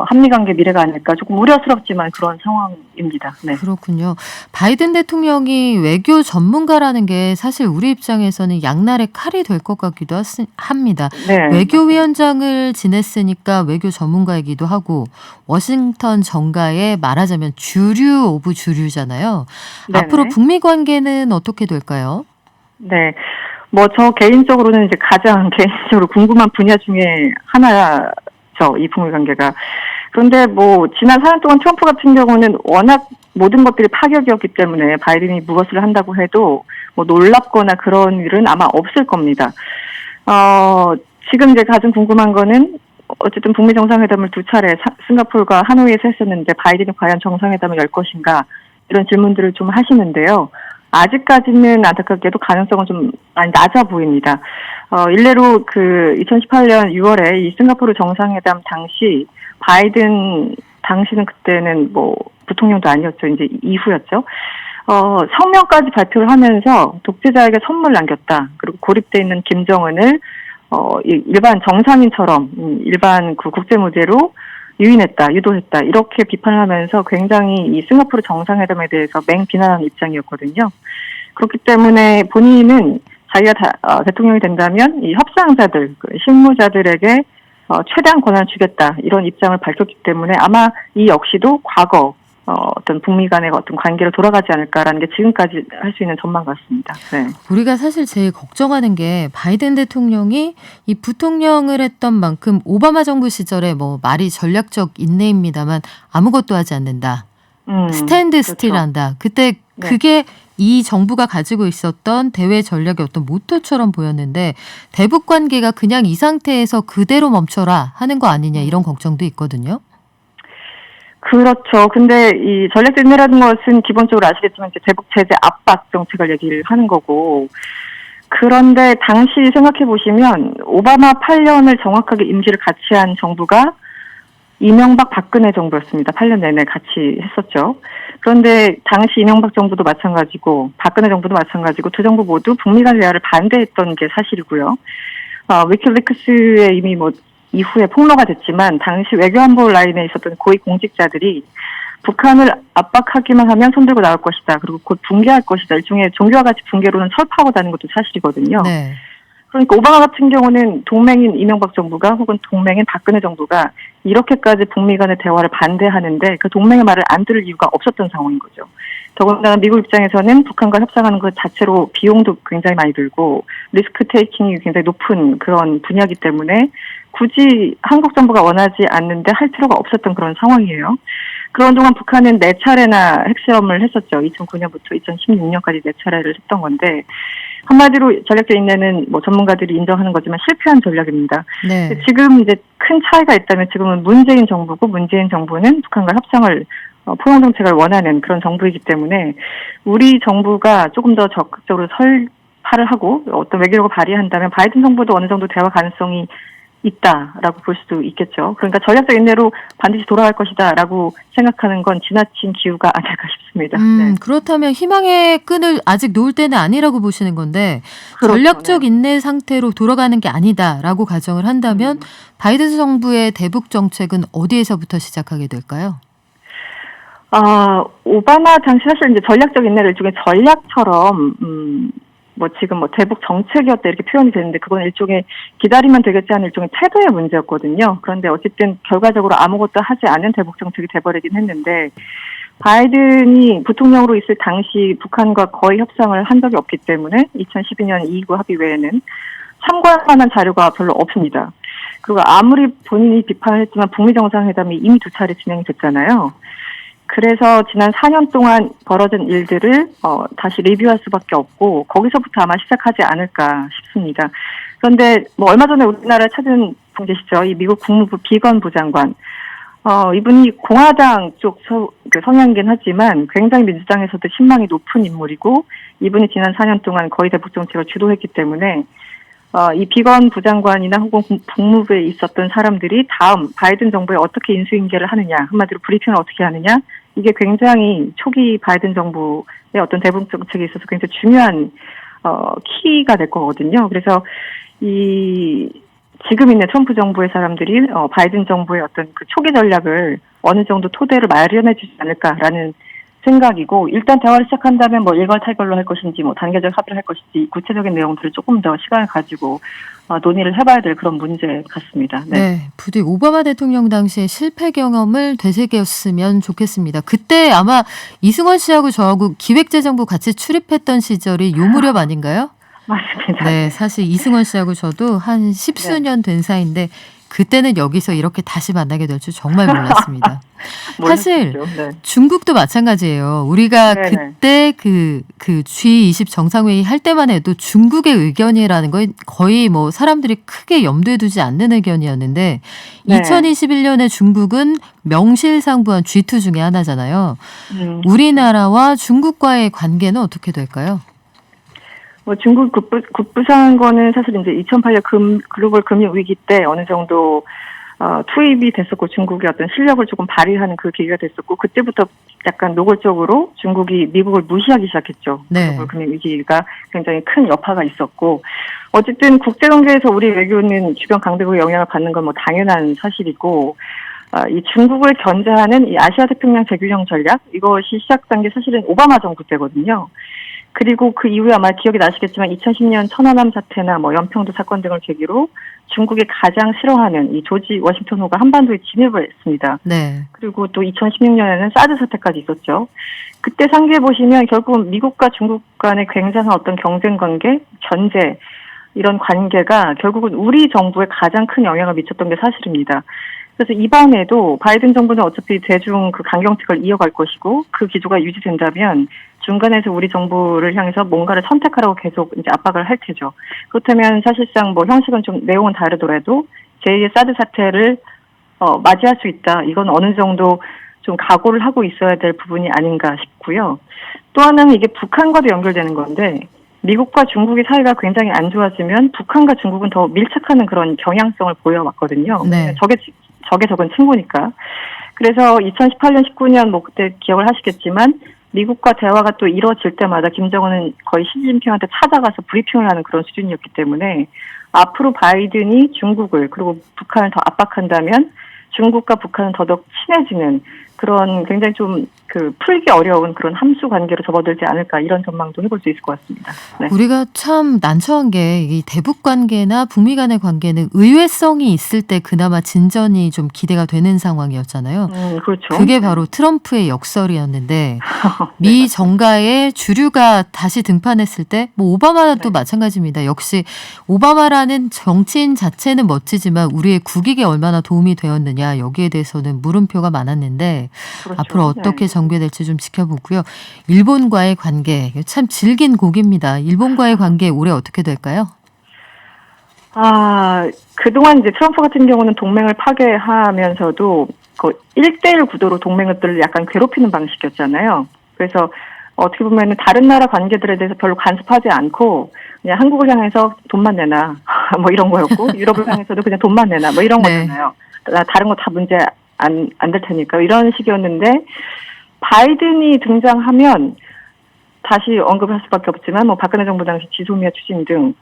한미 관계 미래가 아닐까 조금 우려스럽지만 그런 상황입니다. 네. 그렇군요. 바이든 대통령이 외교 전문가라는 게 사실 우리 입장에서는 양날의 칼이 될 것 같기도 합니다. 네. 외교위원장을 지냈으니까 외교 전문가이기도 하고 워싱턴 정가에 말하자면 주류 오브 주류잖아요. 네네. 앞으로 북미 관계는 어떻게 될까요? 네. 뭐 저 개인적으로는 이제 가장 개인적으로 궁금한 분야 중에 하나죠. 이 북미 관계가. 그런데 뭐 지난 4년 동안 트럼프 같은 경우는 워낙 모든 것들이 파격이었기 때문에 바이든이 무엇을 한다고 해도 뭐 놀랍거나 그런 일은 아마 없을 겁니다. 지금 이제 가장 궁금한 거는 어쨌든 북미 정상회담을 두 차례 싱가포르와 하노이에서 했었는데 바이든이 과연 정상회담을 열 것인가 이런 질문들을 좀 하시는데요. 아직까지는 안타깝게도 가능성은 좀 많이 낮아 보입니다. 일례로 그 2018년 6월에 이 싱가포르 정상회담 당시 바이든 당시는 그때는 뭐 부통령도 아니었죠. 이제 이후였죠. 성명까지 발표를 하면서 독재자에게 선물 남겼다. 그리고 고립돼 있는 김정은을 일반 정상인처럼 일반 그 국제 무대로 유도했다. 이렇게 비판을 하면서 굉장히 이 싱가포르 정상회담에 대해서 맹비난하는 입장이었거든요. 그렇기 때문에 본인은 자기가 대통령이 된다면 이 협상자들, 실무자들에게 최대한 권한을 주겠다. 이런 입장을 밝혔기 때문에 아마 이 역시도 과거 어떤 북미 간의 어떤 관계로 돌아가지 않을까라는 게 지금까지 할 수 있는 전망 같습니다. 네. 우리가 사실 제일 걱정하는 게 바이든 대통령이 이 부통령을 했던 만큼 오바마 정부 시절에 뭐 말이 전략적 인내입니다만 아무것도 하지 않는다. 스탠드 그렇죠. 스틸한다. 그때 네. 그게 이 정부가 가지고 있었던 대외 전략의 어떤 모토처럼 보였는데 대북 관계가 그냥 이 상태에서 그대로 멈춰라 하는 거 아니냐 이런 걱정도 있거든요. 그렇죠. 근데 이 전략적 인내라는 것은 기본적으로 아시겠지만 이제 대북 제재 압박 정책을 얘기를 하는 거고 그런데 당시 생각해 보시면 오바마 8년을 정확하게 임기를 같이 한 정부가 이명박 박근혜 정부였습니다. 8년 내내 같이 했었죠. 그런데 당시 이명박 정부도 마찬가지고 박근혜 정부도 마찬가지고 두 정부 모두 북미 간 대화를 반대했던 게 사실이고요. 위킬리크스에 이미 이후에 폭로가 됐지만 당시 외교안보 라인에 있었던 고위 공직자들이 북한을 압박하기만 하면 손들고 나올 것이다. 그리고 곧 붕괴할 것이다. 일종의 종교와 같이 붕괴로는 철파하고다는 것도 사실이거든요. 네. 그러니까 오바마 같은 경우는 동맹인 이명박 정부가 혹은 동맹인 박근혜 정부가 이렇게까지 북미 간의 대화를 반대하는데 그 동맹의 말을 안 들을 이유가 없었던 상황인 거죠. 더군다나 미국 입장에서는 북한과 협상하는 것 자체로 비용도 굉장히 많이 들고 리스크 테이킹이 굉장히 높은 그런 분야이기 때문에 굳이 한국 정부가 원하지 않는데 할 필요가 없었던 그런 상황이에요. 그런 동안 북한은 4차례나 핵실험을 했었죠. 2009년부터 2016년까지 4차례를 했던 건데 한마디로 전략적 인내는 전문가들이 인정하는 거지만 실패한 전략입니다. 네. 지금 이제 큰 차이가 있다면 지금은 문재인 정부고 문재인 정부는 북한과 협상을 포용 정책을 원하는 그런 정부이기 때문에 우리 정부가 조금 더 적극적으로 설파를 하고 어떤 외교력을 발휘한다면 바이든 정부도 어느 정도 대화 가능성이 있다라고 볼 수도 있겠죠. 그러니까 전략적 인내로 반드시 돌아갈 것이다라고 생각하는 건 지나친 기우가 아닐까 싶습니다. 네. 그렇다면 희망의 끈을 아직 놓을 때는 아니라고 보시는 건데 그렇죠. 전략적 네. 인내 상태로 돌아가는 게 아니다라고 가정을 한다면 바이든 정부의 대북 정책은 어디에서부터 시작하게 될까요? 오바마 당시 사실 이제 전략적 인내를 일종의 전략처럼 지금 대북 정책이었다 이렇게 표현이 되는데 그건 일종의 기다리면 되겠지 하는 일종의 태도의 문제였거든요. 그런데 어쨌든 결과적으로 아무것도 하지 않은 대북 정책이 돼버리긴 했는데 바이든이 부통령으로 있을 당시 북한과 거의 협상을 한 적이 없기 때문에 2012년 2.29 합의 외에는 참고할 만한 자료가 별로 없습니다. 그리고 아무리 본인이 비판을 했지만 북미 정상회담이 이미 2차례 진행이 됐잖아요. 그래서 지난 4년 동안 벌어진 일들을 다시 리뷰할 수밖에 없고 거기서부터 아마 시작하지 않을까 싶습니다. 그런데 얼마 전에 우리나라를 찾은 분 계시죠. 이 미국 국무부 비건 부장관. 이분이 공화당 쪽 성향이긴 하지만 굉장히 민주당에서도 신망이 높은 인물이고 이분이 지난 4년 동안 거의 대북 정책을 주도했기 때문에 이 비건 부장관이나 혹은 국무부에 있었던 사람들이 다음 바이든 정부에 어떻게 인수인계를 하느냐, 한마디로 브리핑을 어떻게 하느냐, 이게 굉장히 초기 바이든 정부의 어떤 대북 정책에 있어서 굉장히 중요한 키가 될 거거든요. 그래서 지금 있는 트럼프 정부의 사람들이 바이든 정부의 어떤 그 초기 전략을 어느 정도 토대를 마련해 주지 않을까라는 생각이고, 일단 대화를 시작한다면 일괄타결로 할 것인지 단계적 합의를 할 것인지 구체적인 내용들을 조금 더 시간을 가지고 논의를 해봐야 될 그런 문제 같습니다. 네, 부디 오바마 대통령 당시의 실패 경험을 되새겼으면 좋겠습니다. 그때 아마 이승원 씨하고 저하고 기획재정부 같이 출입했던 시절이 요 무렵 아닌가요? 맞습니다. 네, 사실 이승원 씨하고 저도 한 십수년 된 사이인데 그때는 여기서 이렇게 다시 만나게 될 줄 정말 몰랐습니다. 사실 네. 중국도 마찬가지예요. 우리가 네네. 그때 그 G20 정상회의 할 때만 해도 중국의 의견이라는 건 거의 사람들이 크게 염두에 두지 않는 의견이었는데 네. 2021년에 중국은 명실상부한 G2 중에 하나잖아요. 우리나라와 중국과의 관계는 어떻게 될까요? 중국 급부상한 거는 사실 이제 2008년 글로벌 금융 위기 때 어느 정도 투입이 됐었고 중국의 어떤 실력을 조금 발휘하는 그 계기가 됐었고 그때부터 약간 노골적으로 중국이 미국을 무시하기 시작했죠. 네. 글로벌 금융 위기가 굉장히 큰 여파가 있었고 어쨌든 국제 관계에서 우리 외교는 주변 강대국의 영향을 받는 건 당연한 사실이고 이 중국을 견제하는 이 아시아 태평양 재균형 전략 이것이 시작된 게 사실은 오바마 정부 때거든요. 그리고 그 이후에 아마 기억이 나시겠지만 2010년 천안함 사태나 연평도 사건 등을 계기로 중국이 가장 싫어하는 이 조지 워싱턴호가 한반도에 진입을 했습니다. 네. 그리고 또 2016년에는 사드 사태까지 있었죠. 그때 상기해 보시면 결국 미국과 중국 간의 굉장한 어떤 경쟁 관계, 견제 이런 관계가 결국은 우리 정부에 가장 큰 영향을 미쳤던 게 사실입니다. 그래서 이번에도 바이든 정부는 어차피 대중 강경책을 이어갈 것이고 그 기조가 유지된다면 중간에서 우리 정부를 향해서 뭔가를 선택하라고 계속 이제 압박을 할 테죠. 그렇다면 사실상 형식은 좀 내용은 다르더라도 제2의 사드 사태를 맞이할 수 있다. 이건 어느 정도 좀 각오를 하고 있어야 될 부분이 아닌가 싶고요. 또 하나는 이게 북한과도 연결되는 건데 미국과 중국의 사이가 굉장히 안 좋아지면 북한과 중국은 더 밀착하는 그런 경향성을 보여왔거든요. 네. 저게 적에 적은 친구니까. 그래서 2018년, 19년 뭐 그때 기억을 하시겠지만 미국과 대화가 또 이뤄질 때마다 김정은은 거의 시진핑한테 찾아가서 브리핑을 하는 그런 수준이었기 때문에 앞으로 바이든이 중국을 그리고 북한을 더 압박한다면 중국과 북한은 더더욱 친해지는 그런 굉장히 좀 그 풀기 어려운 그런 함수 관계로 접어들지 않을까 이런 전망도 해볼 수 있을 것 같습니다. 네. 우리가 참 난처한 게 이 대북 관계나 북미 간의 관계는 의외성이 있을 때 그나마 진전이 좀 기대가 되는 상황이었잖아요. 그렇죠. 그게 바로 트럼프의 역설이었는데 미 정가의 주류가 다시 등판했을 때 뭐 오바마도 마찬가지입니다. 역시 오바마라는 정치인 자체는 멋지지만 우리의 국익에 얼마나 도움이 되었느냐 여기에 대해서는 물음표가 많았는데 그렇죠. 앞으로 어떻게 전개될지 좀 지켜보고요. 일본과의 관계 참 질긴 곡입니다. 일본과의 관계 올해 어떻게 될까요? 그동안 이제 트럼프 같은 경우는 동맹을 파괴하면서도 그 1대1 구도로 동맹들을 약간 괴롭히는 방식이었잖아요. 그래서 어떻게 보면 다른 나라 관계들에 대해서 별로 간섭하지 않고 그냥 한국을 향해서 돈만 내놔 뭐 이런 거였고 유럽을 향해서도 그냥 돈만 내놔 뭐 이런 네. 거잖아요. 다른 거 다 문제 안 될 테니까 이런 식이었는데 바이든이 등장하면 다시 언급할 수밖에 없지만 뭐 박근혜 정부 당시 지소미아 추진 등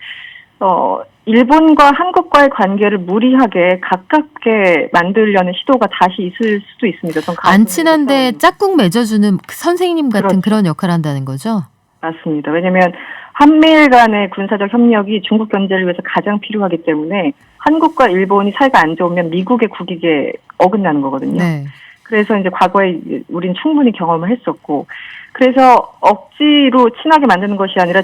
일본과 한국과의 관계를 무리하게 가깝게 만들려는 시도가 다시 있을 수도 있습니다. 안 친한데 짝꿍 맺어주는 선생님 같은 그렇죠. 그런 역할을 한다는 거죠? 맞습니다. 왜냐하면 한미일 간의 군사적 협력이 중국 견제를 위해서 가장 필요하기 때문에 한국과 일본이 사이가 안 좋으면 미국의 국익에 어긋나는 거거든요. 네. 그래서 이제 과거에 우린 충분히 경험을 했었고, 그래서 억지로 친하게 만드는 것이 아니라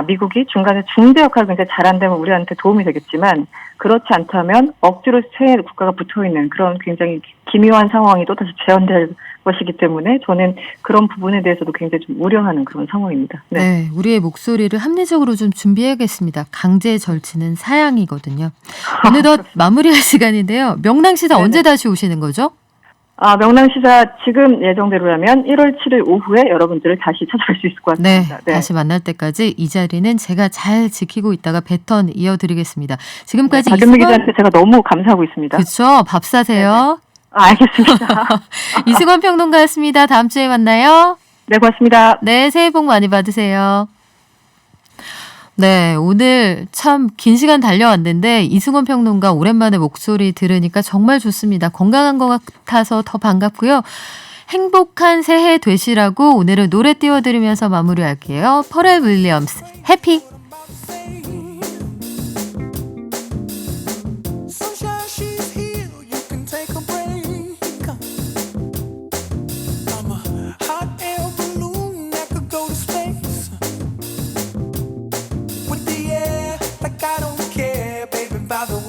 미국이 중간에 중재 역할을 굉장히 잘한다면 우리한테 도움이 되겠지만, 그렇지 않다면 억지로 세 국가가 붙어 있는 그런 굉장히 기묘한 상황이 또다시 재현될 것이기 때문에 저는 그런 부분에 대해서도 굉장히 좀 우려하는 그런 상황입니다. 네. 네, 우리의 목소리를 합리적으로 좀 준비해야겠습니다. 강제 절치는 사양이거든요. 어느덧 마무리할 시간인데요. 명랑시사 네네. 언제 다시 오시는 거죠? 명랑시사 지금 예정대로라면 1월 7일 오후에 여러분들을 다시 찾아뵐 수 있을 것 네, 같습니다. 다시 만날 때까지 이 자리는 제가 잘 지키고 있다가 배턴 이어드리겠습니다. 지금까지 박윤미 이승원 기자한테 제가 너무 감사하고 있습니다. 그렇죠. 밥 사세요. 알겠습니다. 이승원 평론가였습니다. 다음 주에 만나요. 네, 고맙습니다. 네, 새해 복 많이 받으세요. 네, 오늘 참 긴 시간 달려왔는데 이승원 평론가 오랜만에 목소리 들으니까 정말 좋습니다. 건강한 것 같아서 더 반갑고요. 행복한 새해 되시라고 오늘은 노래 띄워드리면서 마무리할게요. 퍼렐 윌리엄스, 해피. Sunshine, she's here. You can take a break. I'm a hot air balloon that could go to space. With the air, like I don't care, baby, by the way.